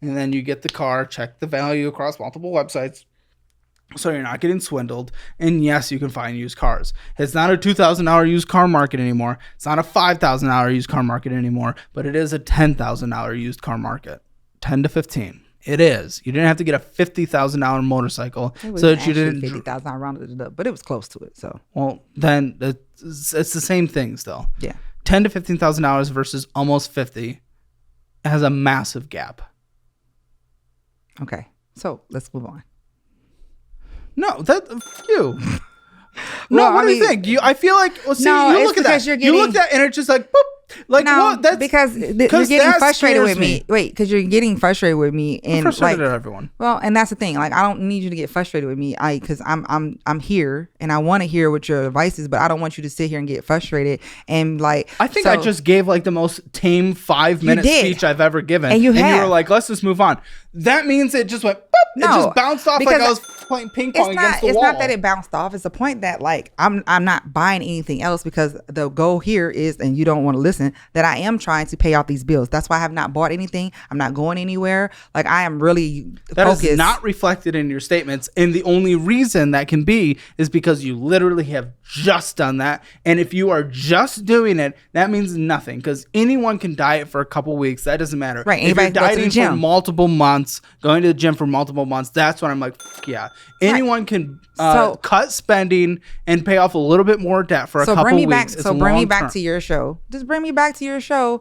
And then you get the car, check the value across multiple websites, so you're not getting swindled. And yes, you can find used cars. It's not a $2,000 used car market anymore. It's not a $5,000 used car market anymore, but it is a $10,000 used car market. 10 to 15. It is. You didn't have to get a $50,000 motorcycle so that you didn't. 50,000. I rounded it up, but it was close to it. So well, then it's the same thing still. Yeah. $10,000 to $15,000 versus almost 50 has a massive gap. Okay, so let's move on. No, you. No, what do you think? I feel like, well, see, you look at that. You looked at it and it's just like, boop, Like, no, what? That's because you're because getting that frustrated scares with me. Wait, because you're getting frustrated with me, I'm and frustrated like, at everyone. well, and that's the thing. Like, I don't need you to get frustrated with me. Because I'm here, and I want to hear what your advice is, but I don't want you to sit here and get frustrated and like. I think I just gave like the most tame 5-minute did. speech I've ever given, And you were have. like, "Let's just move on." That means it just went. Boop, No, it just bounced off like because I was playing ping pong against the it's wall. not that it bounced off. It's the point that like I'm not buying anything else because the goal here is, and you don't want to listen, that I am trying to pay off these bills. That's why I have not bought anything. I'm not going anywhere. Like I am really That focused. is not reflected in your statements, and the only reason that can be is because you literally have just done that. And if you are just doing it, that means nothing because anyone can diet for a couple weeks. That doesn't matter. Right, If you're anybody can go to the dieting for gym. multiple months, going to the gym for multiple months, that's when I'm like, F yeah. Anyone can So- cut spending and pay off a little bit more debt for a So couple bring me weeks. back. It's So bring me back long-term. to your show. Just bring me back to your show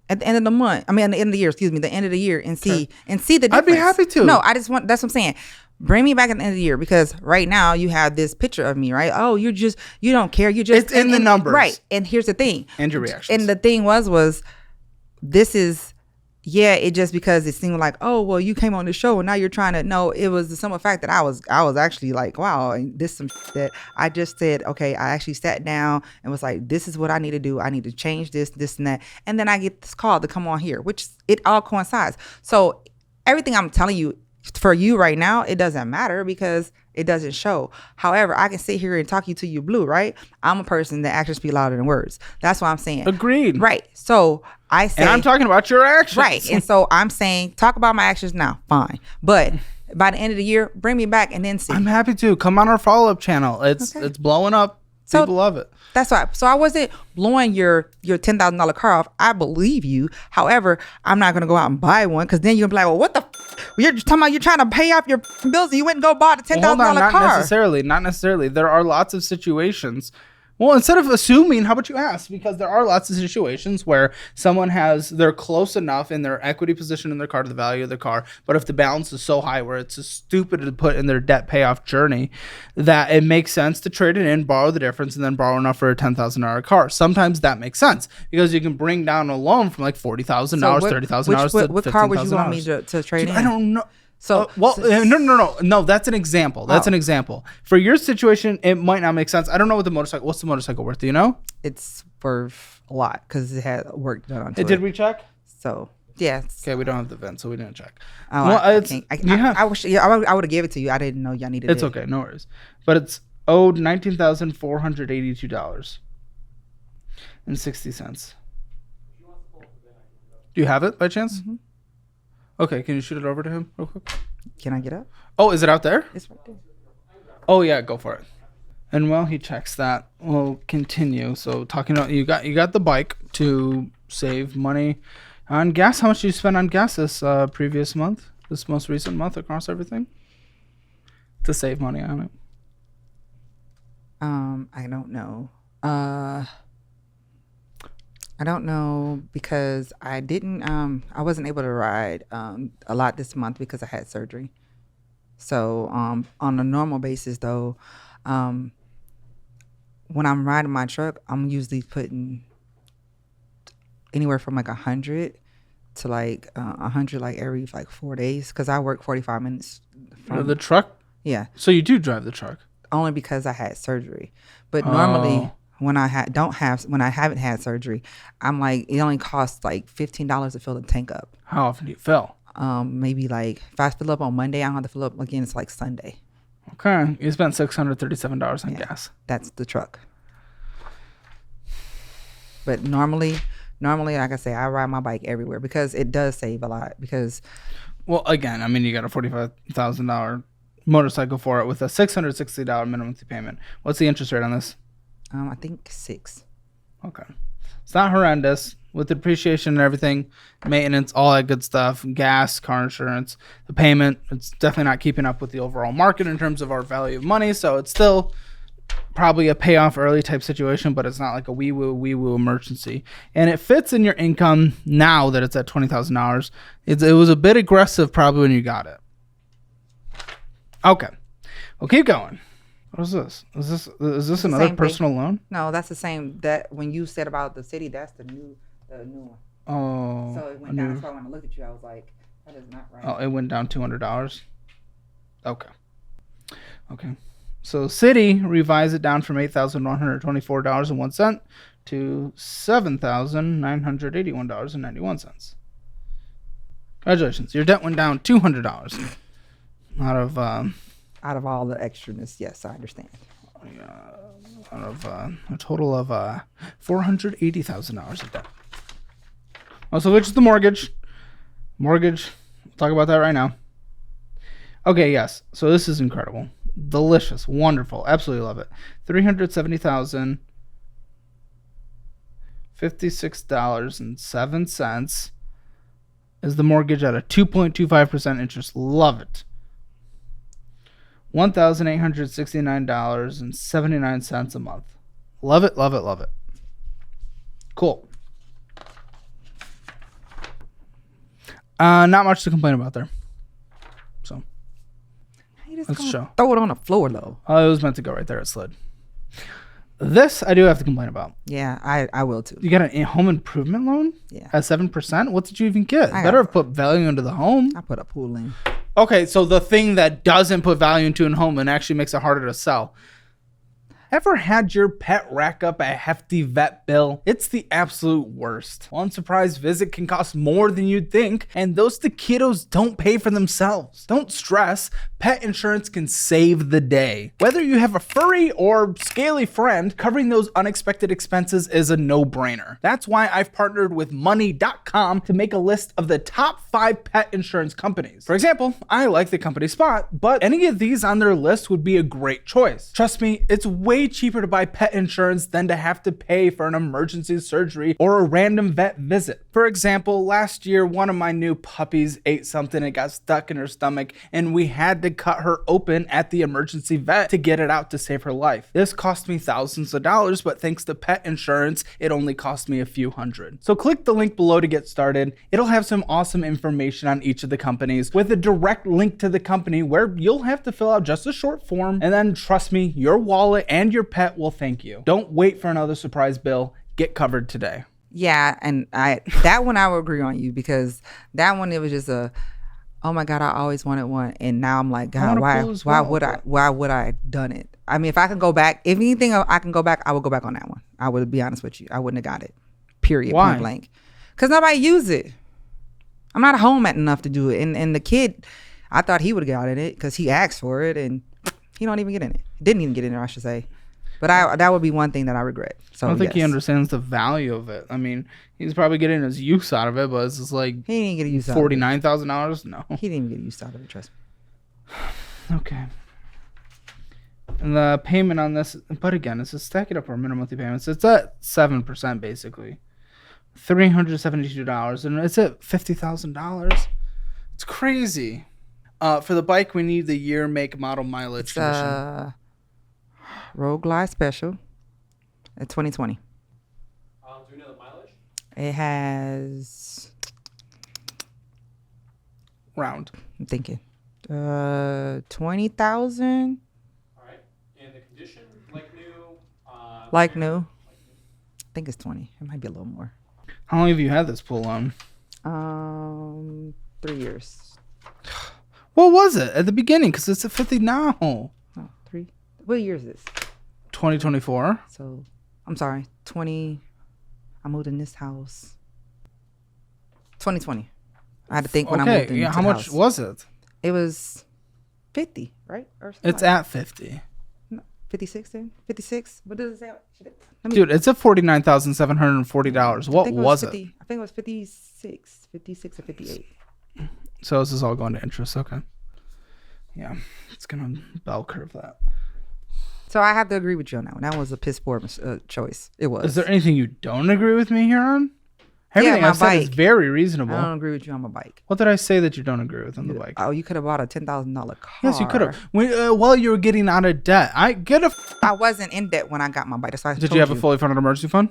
at the end of the month. I mean, at the end of the year. Excuse me, the end of the year, and see the difference. I'd be happy to. No, I just want. That's what I'm saying. Bring me back at the end of the year because right now you have this picture of me, right? Oh, you don't care. You just It's in the numbers. right? And here's the thing. And your reactions. And the thing was this is. Yeah, it just because it seemed like, oh, well, you came on the show and now you're trying to. No, it was the simple fact that I was actually like, wow, and this some that I just said, okay, I actually sat down and was like, this is what I need to do. I need to change this, and that, and then I get this call to come on here, which it all coincides. So everything I'm telling you for you right now, it doesn't matter because it doesn't show. However, I can sit here and talk you to you blue, right? I'm a person that actions speak louder than words. That's what I'm saying. Agreed. Right. So I say, And I'm talking about your actions. right. And so I'm saying, talk about my actions now. Fine. But by the end of the year, bring me back and then see. I'm happy to come on our follow-up channel. It's blowing up. So- People love it. That's why. So I wasn't blowing your $10,000 car off. I believe you. However, I'm not gonna go out and buy one because then you're gonna be like, well, what the? You're just talking about you're trying to pay off your bills and you went and go buy the $10,000 Not car. necessarily. Not necessarily. There are lots of situations. Well, instead of assuming, how about you ask? Because there are lots of situations where they're close enough in their equity position in their car to the value of their car, but if the balance is so high where it's just stupid to put in their debt payoff journey, that it makes sense to trade it in, borrow the difference, and then borrow enough for a $10,000 car. Sometimes that makes sense because you can bring down a loan from like $40,000, $30,000 to What car would you want me $15,000. to trade in? I don't know. So No. That's an example. That's an example. For your situation, it might not make sense. I don't know what the motorcycle. What's the motorcycle worth? Do you know? it's worth a lot because it had work done on it. Did we check? So yeah. Okay, we don't have the VIN, so we didn't check. Oh, Well, I it's- can't. you have- I wish. Yeah, I would have gave it to you. I didn't know y'all needed It's it. okay, no worries. But it's owed $19,482.60. Do you have it by chance? Mm-hmm. Okay, can you shoot it over to him real quick? Can I get up? Oh, is it out there? It's right there. Oh yeah, go for it. And while he checks that, we'll continue. So talking about you got the bike to save money on gas. How much did you spend on gas this previous month? This most recent month across everything? To save money on it. I don't know. I don't know because I didn't. I wasn't able to ride a lot this month because I had surgery. So on a normal basis, though, when I'm riding my truck, I'm usually putting anywhere from like 100 to like 100 like every like 4 days because I work 45 minutes. The truck? Yeah, So you do drive the truck? only because I had surgery. But normally when I haven't had surgery, I'm like it only costs like $15 to fill the tank up. How often do you fill? Maybe like if I fill up on Monday, I don't have to fill up again. It's like Sunday. Okay. You spent $637 on gas. That's the truck. But normally, like I say, I ride my bike everywhere because it does save a lot. Because Well, again, I mean, you got a $45,000 motorcycle for it with a $660 minimum monthly payment. What's the interest rate on this? I think 6. Okay. It's not horrendous with the depreciation and everything, maintenance, all that good stuff, gas, car insurance, the payment. It's definitely not keeping up with the overall market in terms of our value of money. So it's still probably a payoff early type situation, but it's not like a wee woo emergency. And it fits in your income now that it's at $20,000. It was a bit aggressive probably when you got it. Okay. Well, keep going. What is this? Is this another same personal loan? No, that's the same. That when you said about the city, that's the new the new one. Oh. So it went down. That's why when I looked at you, I was like, that is not right. Oh, it went down $200. Okay. So Citi revised it down from $8,124.01 to $7,981.91. Congratulations, your debt went down $200 out of all the extraness. Yes, I understand. Out of a total of $480,000 of debt. Also, which is the mortgage. We'll talk about that right now. Okay, yes. So this is incredible. Delicious. Wonderful. Absolutely love it. $370,056.07 is the mortgage at a 2.25% interest. Love it. $1,869.79 a month. Love it. Cool. Not much to complain about there. So let's show. Throw it on the floor though. Oh, it was meant to go right there. It slid. This I do have to complain about. Yeah, I will too. You got a home improvement loan? Yeah. At 7%? What did you even get? Better have put value into the home. I put a pool in. Okay, so the thing that doesn't put value into a home and actually makes it harder to sell. Ever had your pet rack up a hefty vet bill? It's the absolute worst. One surprise visit can cost more than you'd think, and those taquitos don't pay for themselves. Don't stress, pet insurance can save the day. Whether you have a furry or scaly friend, covering those unexpected expenses is a no-brainer. That's why I've partnered with Money.com to make a list of the top 5 pet insurance companies. For example, I like the company Spot, but any of these on their list would be a great choice. Trust me, it's way cheaper to buy pet insurance than to have to pay for an emergency surgery or a random vet visit. For example, last year, one of my new puppies ate something and got stuck in her stomach, and we had to cut her open at the emergency vet to get it out to save her life. This cost me thousands of dollars, but thanks to pet insurance, it only cost me a few hundred. So click the link below to get started. It'll have some awesome information on each of the companies with a direct link to the company where you'll have to fill out just a short form, and then trust me, your wallet and your pet will thank you. Don't wait for another surprise bill. Get covered today. Yeah, and that one I will agree on you, because that one, it was just oh my God, I always wanted one, and now I'm like, God, why would I done it? I mean, if I can go back, if anything I can go back, I would go back on that one. I would be honest with you, I wouldn't have got it. Period. Why? Point blank. Because nobody use it. I'm not home at enough to do it, and the kid, I thought he would have got in it because he asked for it, and he don't even get in it. Didn't even get in there, I should say. But that would be one thing that I regret. So I don't think he understands the value of it. I mean, he's probably getting his use out of it, but it's just like he didn't get a use out of it. $49,000? No. He didn't even get a use out of it, trust me. Okay. And the payment on this, but again, it's just stacking up our minimum monthly payments. It's at 7% basically. $372, and it's at $50,000. It's crazy. For the bike, we need the year, make, model, mileage condition. Road Glide Special at 2020. Do we know the mileage? It has round. I'm thinking 20,000. All right. And the condition, like new. Like new. I think it's 20. It might be a little more. How long have you had this pool on? 3 years. What was it at the beginning? Because it's at 50 now. Oh, 3. What year is this? 2024. So, I'm sorry. 20. I moved in this house. 2020. I had to think when I moved in. How much was it? It was 50, right? Or it's at 50. No, 56 then? 56? What does it say? Dude, it's at $49,740. What was it? I think it was 56 or 58. So this is all going to interest. Okay. Yeah, it's going to bell curve that. So I have to agree with you on that one. That was a piss poor choice. It was. Is there anything you don't agree with me here on? Everything I said is very reasonable. I don't agree with you on my bike. What did I say that you don't agree with on the bike? Oh, you could have bought a $10,000 car. Yes, you could have. While you were getting out of debt. I wasn't in debt when I got my bike. That's why Did you have a fully funded emergency fund?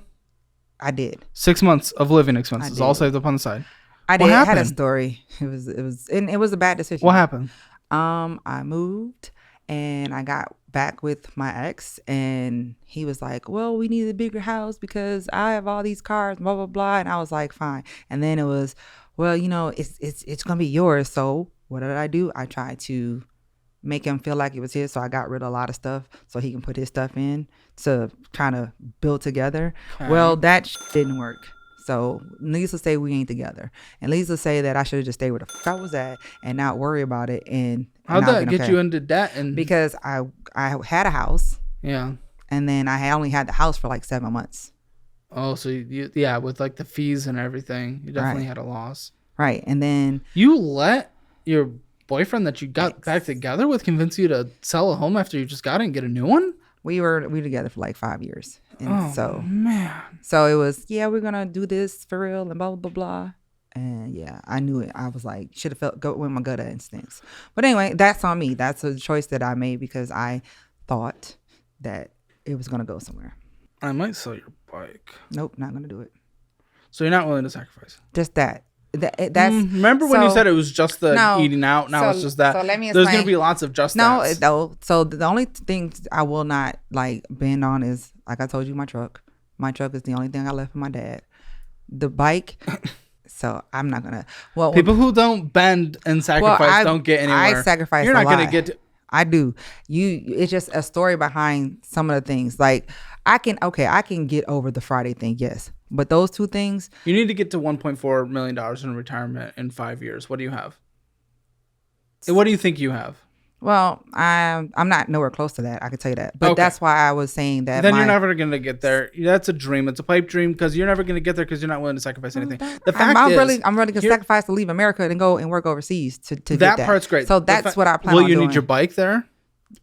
I did. 6 months of living expenses, all saved up on the side. I did. I had a story. It was a bad decision. What happened? I moved and I got back with my ex, and he was like, well, we need a bigger house because I have all these cars, blah blah blah. And I was like, fine. And then it was, well, you know, it's gonna be yours. So what did I do? I tried to make him feel like it was his. So I got rid of a lot of stuff so he can put his stuff in to kind of build together. Well, that didn't work. So needless to say, we ain't together. And needless to say that I should have just stayed where the fuck I was at and not worry about it. And how'd not that been get you into debt? And because I had a house, yeah. and then I only had the house for like 7 months. Oh, so you yeah, with like the fees and everything, you definitely had a loss. Right. And then You let your boyfriend that you got back together with convince you to sell a home after you just got it and get a new one? we were together for like 5 years. And Man. so it was, yeah, we're gonna do this for real and blah blah blah blah. And yeah, I knew it. I was like, should have felt go with my gut instincts. But anyway, that's on me. That's a choice that I made because I thought that it was gonna go somewhere. I might sell your bike. Nope, not gonna do it. So you're not willing to sacrifice. Just that's Remember when you said it was just the No. eating out? Now it's just that. So let me There's explain. gonna be lots of just No, that's. no. So the only things I will not like bend on is, like I told you, my truck. My truck is the only thing I left for my dad. The bike. So I'm not gonna. Well, People who don't bend and sacrifice don't get anywhere. I sacrifice. You're not a gonna lot. get. To, I do. It's just a story behind some of the things. Like I can get over the Friday thing, yes. But those two things, you need to get to $1.4 million in retirement in 5 years. What do you have? What do you think you have? well, I'm not nowhere close to that. I can tell you that. But Okay. that's why I was saying that. Then you're never going to get there. That's a dream. It's a pipe dream because you're never going to get there because you're not willing to sacrifice anything. The fact I'm is, really going to sacrifice to leave America and go and work overseas to get that that. part's great. So that's what I plan Will on you doing. need your bike there?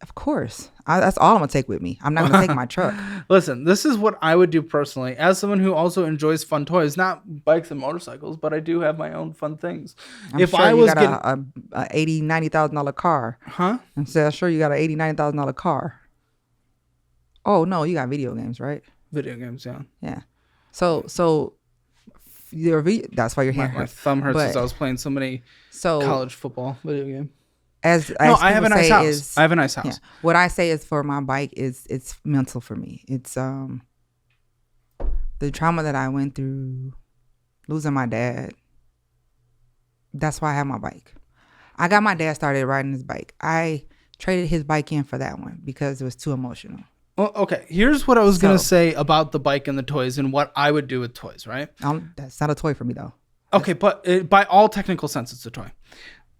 Of course. That's all I'm going to take with me. I'm not going to take my truck. Listen, this is what I would do personally. As someone who also enjoys fun toys, not bikes and motorcycles, but I do have my own fun things. I'm sure you got a $80,000, $90,000 car. Huh? I'm sure you got an $80,000, $90,000 car. Oh no, you got video games, right? Video games, yeah. Yeah. So that's why you're here. My thumb hurts But- as I was playing so many So college football video game. as No, I have a people nice say house. is- I have a nice house. yeah. What I say is for my bike is it's mental for me. It's the trauma that I went through losing my dad. That's why I have my bike. I got my dad started riding his bike. I traded his bike in for that one because it was too emotional. Well, okay, here's what I was going to So- say about the bike and the toys and what I would do with toys, right? That's not a toy for me though. Okay, but by all technical sense, it's a toy.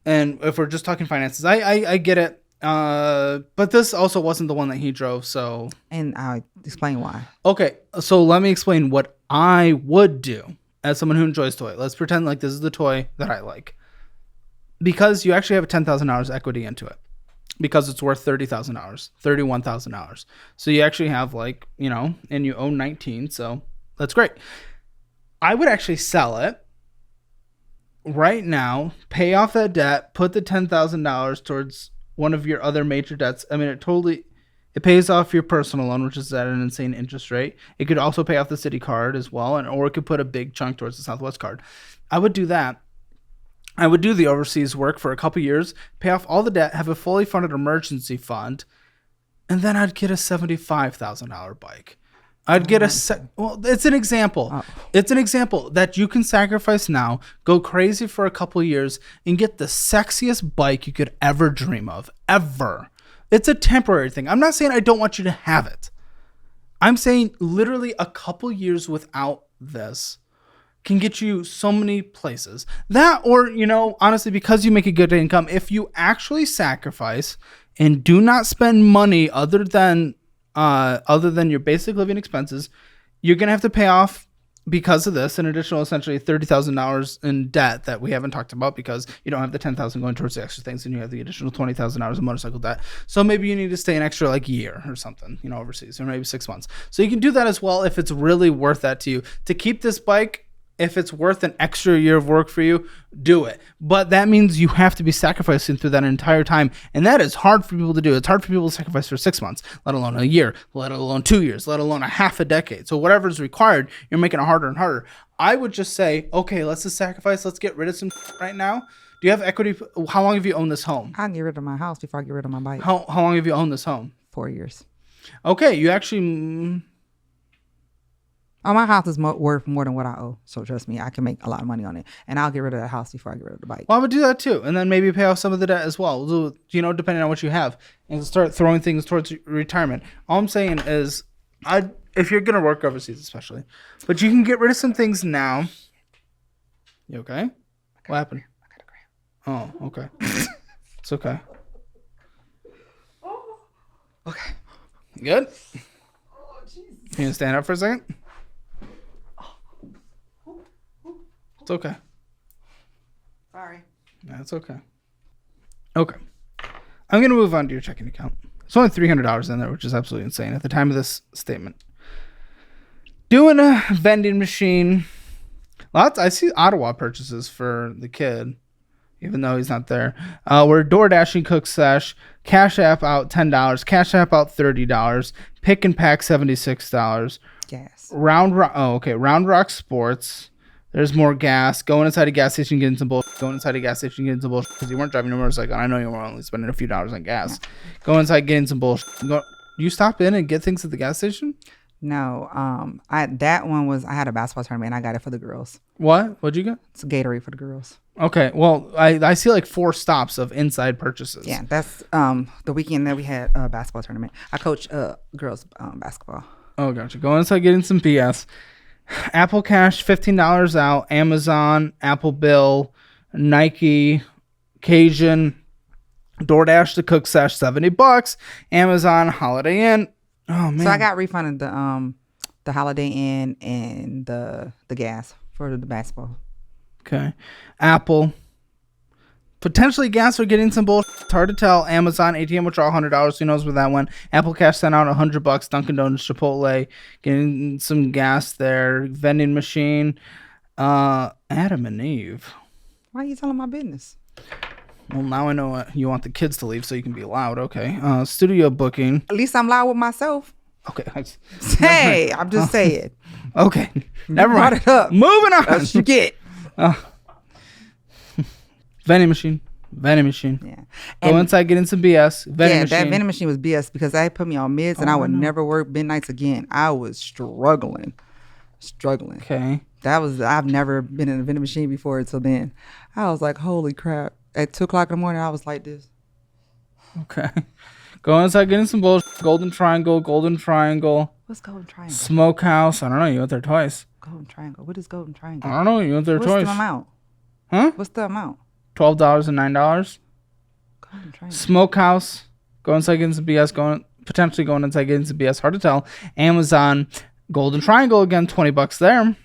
And if we're just talking finances, I get it. But this also wasn't the one that he drove, so... And I'll explain why. Okay, so let me explain what I would do as someone who enjoys toy. Let's pretend like this is the toy that I like. Because you actually have $10,000 equity into it. Because it's worth $30,000, $31,000. So you actually have and you own 19, so that's great. I would actually sell it right now, pay off that debt, put the $10,000 towards one of your other major debts. I mean, it pays off your personal loan, which is at an insane interest rate. It could also pay off the city card as well, or it could put a big chunk towards the Southwest card. I would do that. I would do the overseas work for a couple years, pay off all the debt, have a fully funded emergency fund, and then I'd get a $75,000 bike. I'd get it's an example. Oh. It's an example that you can sacrifice now, go crazy for a couple years, and get the sexiest bike you could ever dream of. Ever. It's a temporary thing. I'm not saying I don't want you to have it. I'm saying literally a couple years without this can get you so many places. That, or, honestly, because you make a good income, if you actually sacrifice and do not spend money other than your basic living expenses, you're going to have to pay off, because of this, an additional essentially $30,000 in debt that we haven't talked about because you don't have the $10,000 going towards the extra things and you have the additional $20,000 in motorcycle debt. So maybe you need to stay an extra year or something, overseas, or maybe 6 months. So you can do that as well if it's really worth that to you. To keep this bike, if it's worth an extra year of work for you, do it. But that means you have to be sacrificing through that entire time. And that is hard for people to do. It's hard for people to sacrifice for 6 months, let alone a year, let alone 2 years, let alone a half a decade. So whatever is required, you're making it harder and harder. I would just say, okay, let's just sacrifice. Let's get rid of some right now. Do you have equity? How long have you owned this home? I can get rid of my house before I get rid of my bike. How long have you owned this home? 4 years. Okay, you actually. Oh, my house is worth more than what I owe. So trust me, I can make a lot of money on it. And I'll get rid of the house before I get rid of the bike. Well, I would do that too, and then maybe pay off some of the debt as well. Depending on what you have, and start throwing things towards retirement. All I'm saying is, if you're gonna work overseas, especially, but you can get rid of some things now. You okay? What happened? I got a cramp. Oh, okay. It's okay. Okay. You good? Oh, jeez. Can you stand up for a second? It's okay. Sorry. That's okay. Okay. I'm going to move on to your checking account. There's only $300 in there, which is absolutely insane at the time of this statement. Doing a vending machine. I see Ottawa purchases for the kid, even though he's not there. We're door dashing Cook Sesh. Cash App out $10. Cash App out $30. Pick and Pack $76. Gas. Round Rock Sports. There's more gas. Going inside a gas station, getting some bullshit. Going inside a gas station, getting some bullshit. Because you weren't driving a motorcycle. I know you were only spending a few dollars on gas. Go inside, getting some bullshit. You stop in and get things at the gas station? No. I had a basketball tournament and I got it for the girls. What? What'd you get? It's a Gatorade for the girls. Okay. Well, I see like 4 stops of inside purchases. Yeah, that's the weekend that we had a basketball tournament. I coach girls basketball. Oh, gotcha. Go inside, getting some BS. Apple Cash, $15 out. Amazon, Apple Bill, Nike, Cajun, DoorDash to Cook Sesh, $70. Amazon, Holiday Inn. Oh man! So I got refunded the Holiday Inn and the gas for the basketball. Okay. Apple. Potentially gas or getting some bullshit. It's hard to tell. Amazon ATM withdrawal $100. Who knows where that went? Apple Cash sent out $100. Dunkin' Donuts, Chipotle, getting some gas there. Vending machine. Adam and Eve. Why are you telling my business? Well, now I know you want the kids to leave so you can be loud. Okay. Studio booking. At least I'm loud with myself. Okay. Hey, I'm just saying. Okay. Never Brought mind. it up. Moving on. That's what you get. Vending machine. Yeah. Go inside, get in some BS. Vending machine. That vending machine was BS because they put me on mids and I would never work midnights again. I was struggling. Okay. I've never been in a vending machine before until then. I was like, holy crap. At 2 o'clock in the morning, I was like this. Okay. Go inside, get in some bullshit. Golden Triangle. What's Golden Triangle? Smokehouse. I don't know. You went there twice. Golden Triangle. What is Golden Triangle? I don't know. You went there What's twice. the amount? Huh? What's the amount? $12 and $9. Golden Triangle. Smokehouse. Go inside, get in some BS. Potentially going inside, getting some BS. Hard to tell. Amazon. Golden Triangle again. $20 there.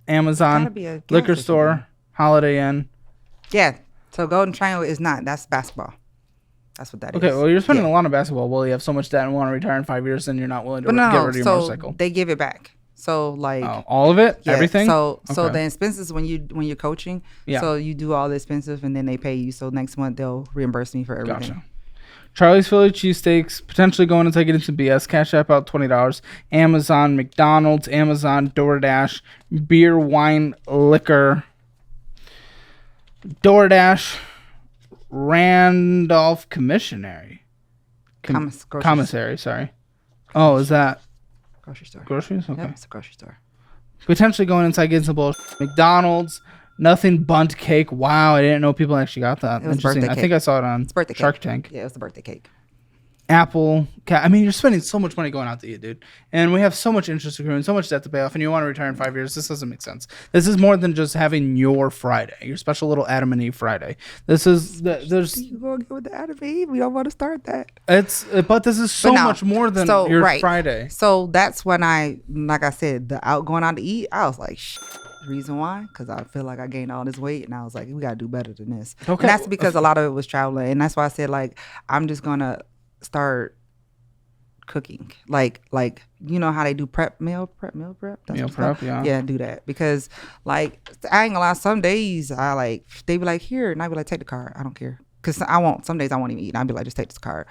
Amazon. Liquor store. Holiday Inn. Yeah. So Golden Triangle is not. That's basketball. That's what that is. Okay, well, you're spending a lot on basketball. Well, you have so much debt and want to retire in 5 years, and you're not willing to get rid of your motorcycle. They give it back. So like all of it, yeah, everything. So the expenses when you're coaching, yeah. So you do all the expenses and then they pay you. So next month they'll reimburse me for everything. Gotcha. Charlie's Philly cheesesteaks, potentially going until I get into BS. Cash App out $20. Amazon, McDonald's, Amazon, DoorDash, beer, wine, liquor, DoorDash, Randolph Commissary. Commissary, sorry. Oh, is that grocery store? Groceries? Okay. Yep, it's a grocery store. Potentially going inside, getting some bullshit. McDonald's, Nothing Bundt Cake. Wow, I didn't know people actually got that. It was birthday cake. I think I saw it on Shark cake. Tank. Yeah, it was the birthday cake. Apple. I mean, you're spending so much money going out to eat, dude. And we have so much interest accruing, so much debt to pay off, and you want to retire in 5 years. This doesn't make sense. This is more than just having your Friday, your special little Adam and Eve Friday. This is there's. You gonna get with the Adam and Eve? We don't want to start that. But this is so much more than your Friday. So that's when like I said, going out to eat. I was like, reason why? Because I feel like I gained all this weight, and I was like, we gotta do better than this. Okay, and that's because a lot of it was traveling, and that's why I said like I'm just gonna start cooking like you know how they do meal prep yeah, do that because like I ain't gonna lie, some days they be like here and I be like take the card, I don't care, because some days I won't even eat and I'll be like just take this card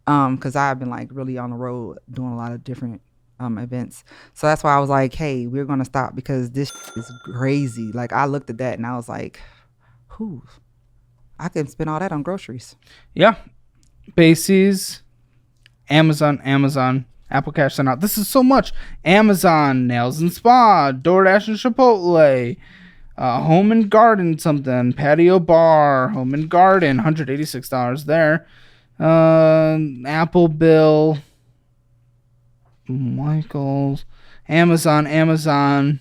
because I've been like really on the road doing a lot of different events, so that's why I was like, hey, we're gonna stop because this is crazy. Like I looked at that and I was like, I can spend all that on groceries. Yeah. Macy's, Amazon, Apple Cash sent out. This is so much. Amazon, Nails and Spa, DoorDash and Chipotle, Home and Garden something, Patio Bar, Home and Garden, $186 there. Apple Bill, Michaels, Amazon,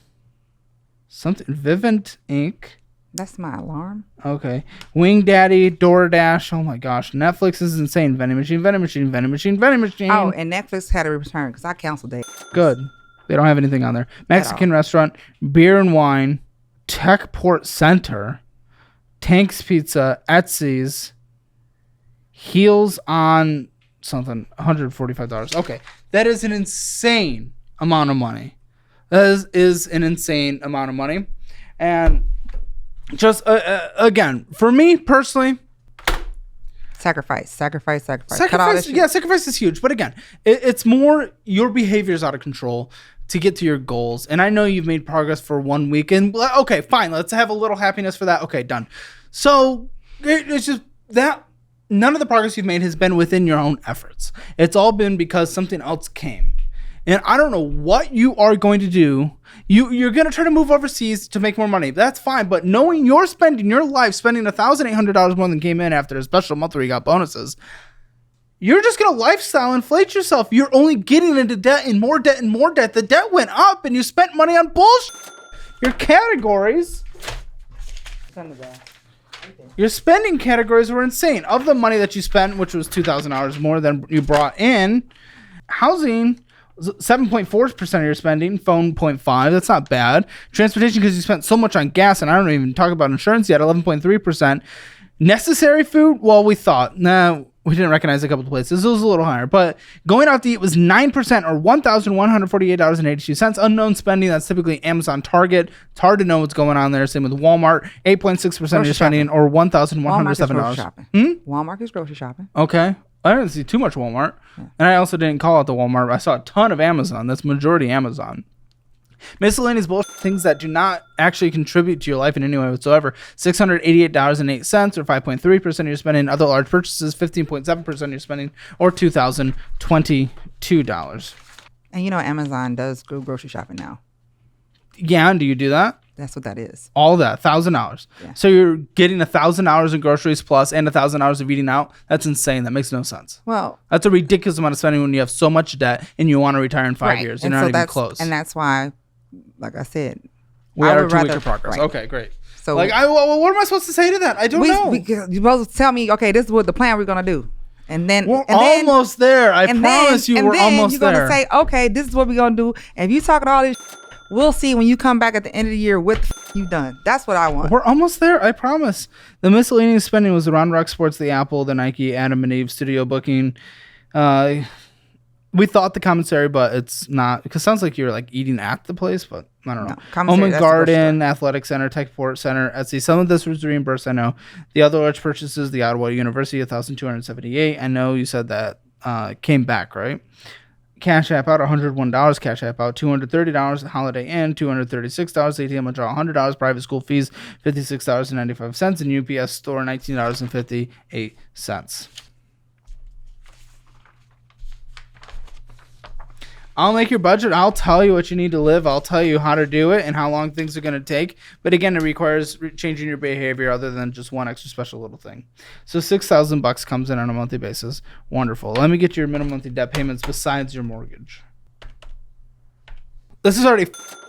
something, Vivint Inc. That's my alarm. Okay. Wing Daddy, DoorDash. Oh my gosh. Netflix is insane. Vending machine. Oh, and Netflix had a return because I canceled it. Good. They don't have anything on there. Mexican restaurant, beer and wine, Techport Center, Tank's Pizza, Etsy's, Heels on something, $145. Okay. That is an insane amount of money. That is an insane amount of money. And just again, for me personally, sacrifice. Sacrifice is huge. But again, it's more your behavior is out of control to get to your goals. And I know you've made progress for 1 week. And okay, fine. Let's have a little happiness for that. Okay, done. So it's just that none of the progress you've made has been within your own efforts. It's all been because something else came. And I don't know what you are going to do. You're going to try to move overseas to make more money. That's fine. But knowing you're spending your life spending $1,800 more than came in after a special month where you got bonuses, you're just going to lifestyle inflate yourself. You're only getting into debt and more debt and more debt. The debt went up and you spent money on bullshit. Your categories, your spending categories were insane. Of the money that you spent, which was $2,000 more than you brought in, housing 7.4% of your spending, phone 0.5%. That's not bad. Transportation, because you spent so much on gas, and I don't even talk about insurance yet, 11.3%. Necessary food, well, we thought, we didn't recognize a couple of places. It was a little higher, but going out to eat was 9% or $1,148.82. Unknown spending, that's typically Amazon, Target. It's hard to know what's going on there. Same with Walmart, 8.6% of your spending or $1,107. Walmart is grocery shopping. Okay. I didn't see too much Walmart. And I also didn't call out the Walmart. I saw a ton of Amazon. That's majority Amazon. Miscellaneous bullshit, things that do not actually contribute to your life in any way whatsoever. $688.08 or 5.3% of your spending. Other large purchases, 15.7% of your spending or $2,022. And you know Amazon does grocery shopping now. Yeah, and do you do that? That's what that is. All that, $1,000. Yeah. So you're getting $1,000 in groceries plus and $1,000 of eating out. That's insane. That makes no sense. Well, that's a ridiculous amount of spending when you have so much debt and you want to retire in 5 years. You're not even close. And that's why, like I said, we are 2 weeks of progress. Right. Okay, great. So, what am I supposed to say to that? I don't know. You're supposed to tell me, okay, this is what the plan we're gonna do. And then we're almost there. I promise you, we're almost there. You're gonna say, okay, this is what we're gonna do. And if you talking all this, we'll see when you come back at the end of the year what you've done. That's what I want. We're almost there. I promise. The miscellaneous spending was the Round Rock Sports, the Apple, the Nike, Adam and Eve studio booking. We thought the commissary, but it's not, because it sounds like you're like eating at the place, but I don't know. Home and Garden, Athletic Center, Techport Center, Etsy. Some of this was reimbursed, I know. The other large purchases, the Ottawa University, $1,278. I know you said that came back, right? Cash App out, $101. Cash App out, $230. Holiday Inn, $236. ATM withdrawal, $100. Private school fees, $56.95. And UPS store, $19.58. I'll make your budget. I'll tell you what you need to live. I'll tell you how to do it and how long things are going to take. But again, it requires changing your behavior other than just one extra special little thing. So $6,000 comes in on a monthly basis. Wonderful. Let me get your minimum monthly debt payments besides your mortgage. This is already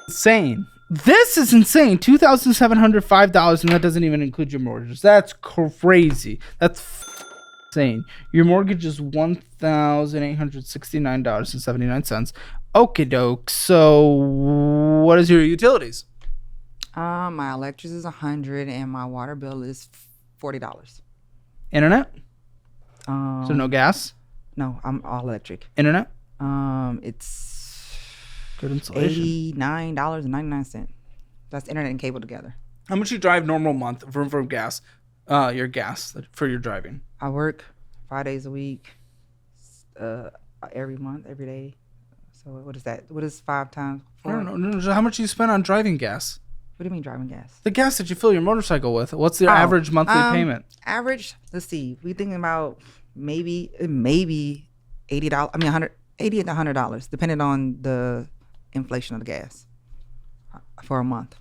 insane. This is insane. $2,705, and that doesn't even include your mortgage. That's crazy. That's insane. Your mortgage is $1,869.79. Okie doke. So, what is your utilities? My electricity is $100 and my water bill is $40. Internet? So no gas? No, I'm all electric. Internet? It's good installation. $89.99. That's internet and cable together. How much you drive normal month from gas? Your gas for your driving. I work 5 days a week, every month, every day. So what is that? What is 5 times 4? No. How much do you spend on driving gas? What do you mean driving gas? The gas that you fill your motorcycle with. What's the average monthly payment? Average, let's see. We thinking about maybe $80. I mean, $80 to $100, depending on the inflation of the gas for a month.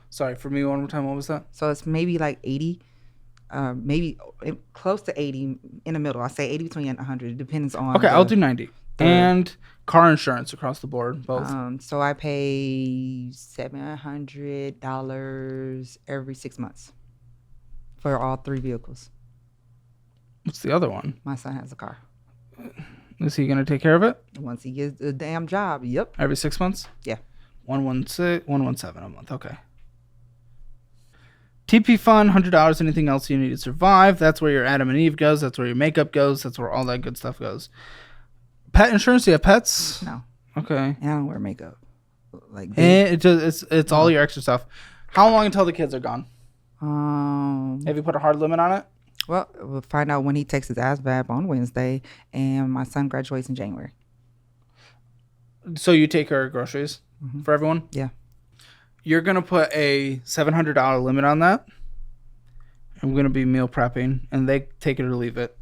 Sorry, for me one more time. What was that? So it's maybe like 80, maybe close to 80 in the middle. I say 80 between 100. It depends on. Okay, I'll do 90. And car insurance across the board, both. So I pay $700 every 6 months for all 3 vehicles. What's the other one? My son has a car. Is he gonna take care of it Once he gets a damn job, yep. every 6 months? Yeah. 117 a month. Okay. TP fund, $100. Anything else you need to survive? That's where your Adam and Eve goes. That's where your makeup goes. That's where all that good stuff goes. Pet insurance? Do you have pets? No. Okay. And I don't wear makeup. Like It's all your extra stuff. How long until the kids are gone? Have you put a hard limit on it? Well, we'll find out when he takes his ASVAB on Wednesday, and my son graduates in January. So you take care of groceries for everyone? Yeah. You're going to put a $700 limit on that. I'm going to be meal prepping, and they take it or leave it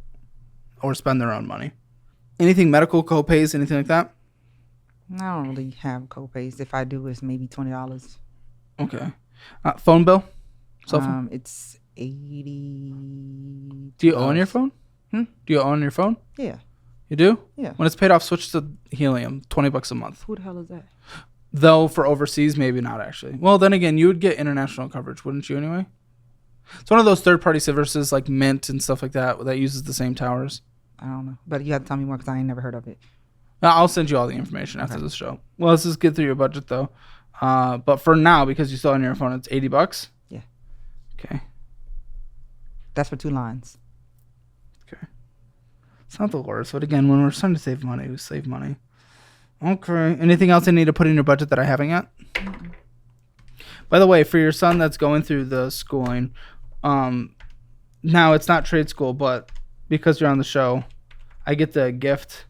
or spend their own money. Anything medical, co-pays, anything like that? I don't really have copays. If I do, it's maybe $20. Okay. Phone bill? Cell phone? It's 80. Do you own your phone? Hmm? Do you own your phone? Yeah. You do? Yeah. When it's paid off, switch to Helium. $20 a month. Who the hell is that? Though for overseas, maybe not actually. Well, then again, you would get international coverage, wouldn't you anyway? It's one of those third-party services like Mint and stuff like that that uses the same towers. I don't know. But you have to tell me more because I ain't never heard of it. I'll send you all the information after this show. Well, let's just get through your budget though. But for now, because you still on your phone, it's $80. Yeah. Okay. That's for 2 lines. Okay. It's not the worst, but again, when we're trying to save money, we save money. Okay. Anything else I need to put in your budget that I haven't yet? By the way, for your son that's going through the schooling, now it's not trade school, but because you're on the show, I get to gift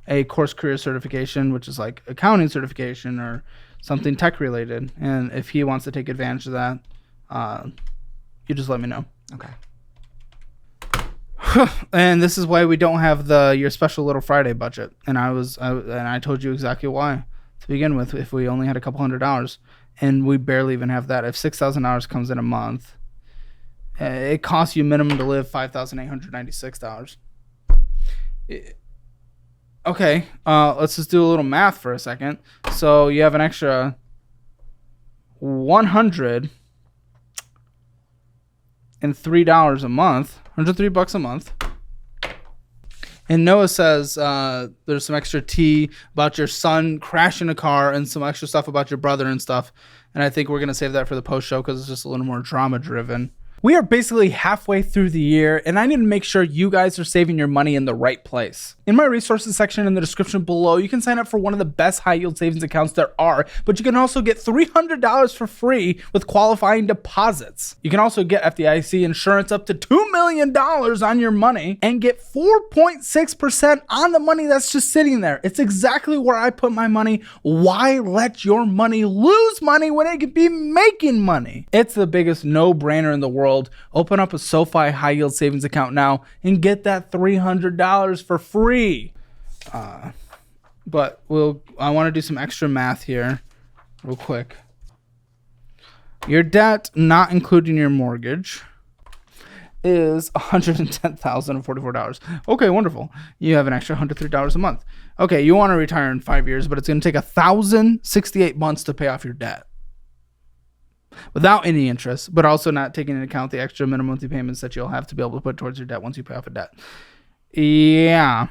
a course career certification, which is like accounting certification or something tech related. And if he wants to take advantage of that, you just let me know. Okay. And this is why we don't have your special little Friday budget. And I told you exactly why to begin with. If we only had a couple $100, and we barely even have that. If $6,000 comes in a month, it costs you minimum to live $5,896. Okay, let's just do a little math for a second. So you have an extra $103 a month, $103 a month. And Noah says there's some extra tea about your son crashing a car and some extra stuff about your brother and stuff. And I think we're going to save that for the post show because it's just a little more drama driven. We are basically halfway through the year, and I need to make sure you guys are saving your money in the right place. In my resources section in the description below, you can sign up for one of the best high yield savings accounts there are, but you can also get $300 for free with qualifying deposits. You can also get FDIC insurance up to $2 million on your money and get 4.6% on the money that's just sitting there. It's exactly where I put my money. Why let your money lose money when it could be making money? It's the biggest no-brainer in the world. Open up a SoFi high yield savings account now and get that $300 for free. But I want to do some extra math here real quick. Your debt, not including your mortgage, is $110,044. Okay, wonderful. You have an extra $103 a month. Okay, you want to retire in 5 years, but it's going to take 1,068 months to pay off your debt. Without any interest, but also not taking into account the extra minimum monthly payments that you'll have to be able to put towards your debt once you pay off a debt. Yeah.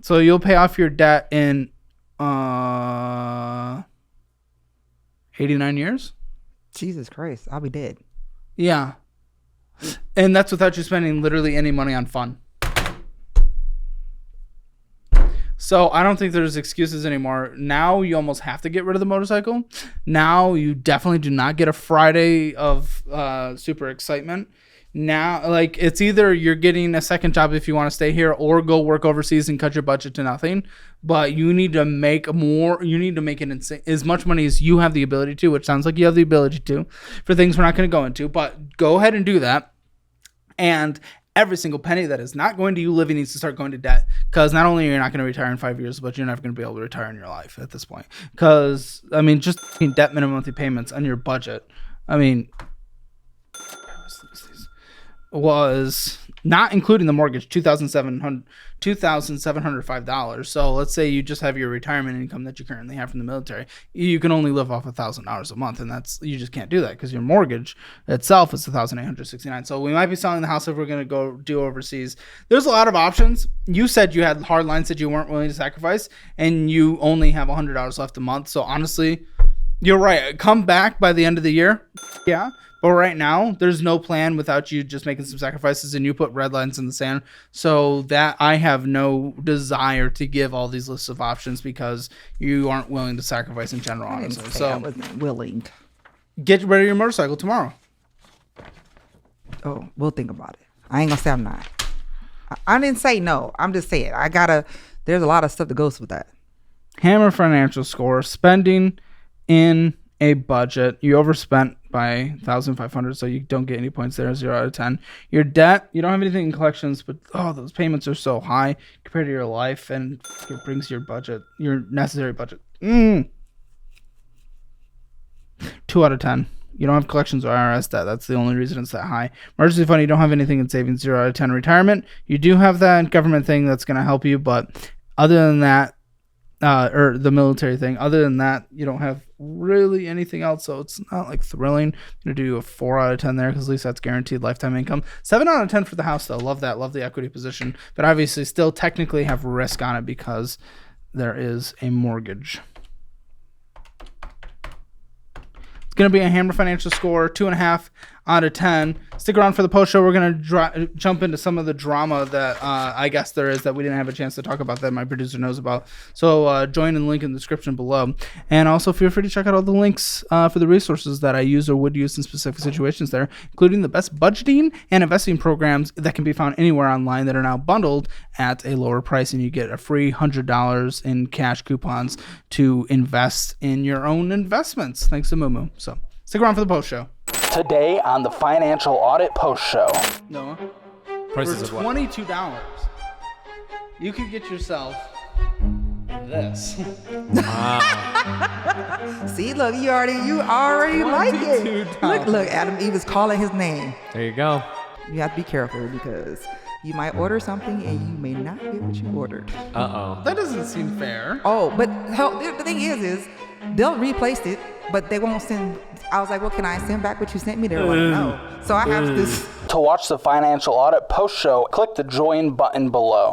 So you'll pay off your debt in 89 years? Jesus Christ, I'll be dead. Yeah. And that's without you spending literally any money on fun. So I don't think there's excuses anymore. Now you almost have to get rid of the motorcycle. Now you definitely do not get a Friday of super excitement. Now, like, it's either you're getting a second job if you want to stay here or go work overseas and cut your budget to nothing. But you need to make more. You need to make it insane, as much money as you have the ability to, which sounds like you have the ability to, for things we're not going to go into. But go ahead and do that. And every single penny that is not going to you living needs to start going to debt, because not only are you not going to retire in 5 years, but you're never going to be able to retire in your life at this point. Because, I mean, just debt minimum monthly payments on your budget, I mean, was not including the mortgage, $2,705. So let's say you just have your retirement income that you currently have from the military. You can only live off $1,000 a month, and you just can't do that because your mortgage itself is $1,869. So we might be selling the house if we're going to go do overseas. There's a lot of options. You said you had hard lines that you weren't willing to sacrifice, and you only have $100 left a month. So honestly, you're right. Come back by the end of the year. Yeah. But right now, there's no plan without you just making some sacrifices, and you put red lines in the sand. So that I have no desire to give all these lists of options because you aren't willing to sacrifice in general, honestly. So I wasn't willing. Get rid of your motorcycle tomorrow. Oh, we'll think about it. I ain't gonna say I'm not. I didn't say no. I'm just saying there's a lot of stuff that goes with that. Hammer financial score, spending in a budget. You overspent by 1,500, so you don't get any points there. 0 out of 10. Your debt, you don't have anything in collections, but those payments are so high compared to your life, and it brings your budget, your necessary budget. 2 out of 10. You don't have collections or IRS debt. That's the only reason it's that high. Emergency fund, you don't have anything in savings. 0 out of 10. Retirement, you do have that government thing that's going to help you, but other than that, or the military thing, other than that, you don't have really anything else, so it's not like thrilling. I'm gonna do a 4 out of 10 there because at least that's guaranteed lifetime income. 7 out of 10 for the house, though. Love that. Love the equity position, but obviously still technically have risk on it because there is a mortgage. It's gonna be a Hammer financial score 2.5 out of 10. Stick around for the post show. We're gonna jump into some of the drama that I guess there is that we didn't have a chance to talk about that my producer knows about. So join in the link in the description below, and also feel free to check out all the links for the resources that I use or would use in specific situations there, including the best budgeting and investing programs that can be found anywhere online that are now bundled at a lower price, and you get a free $100 in cash coupons to invest in your own investments. Thanks to Mumu. So stick around for the post show. Today on the Financial Audit Post Show. Noah, prices for of what? $22, you could get yourself this. See, look, you already like it. Look, Adam E was calling his name. There you go. You have to be careful because you might order something and you may not get what you ordered. That doesn't seem fair. Oh, but the thing is they'll replace it, but they won't send. I was like, well, can I send back what you sent me? They were like, no. So I have this. To watch the Financial Audit Post Show, click the join button below.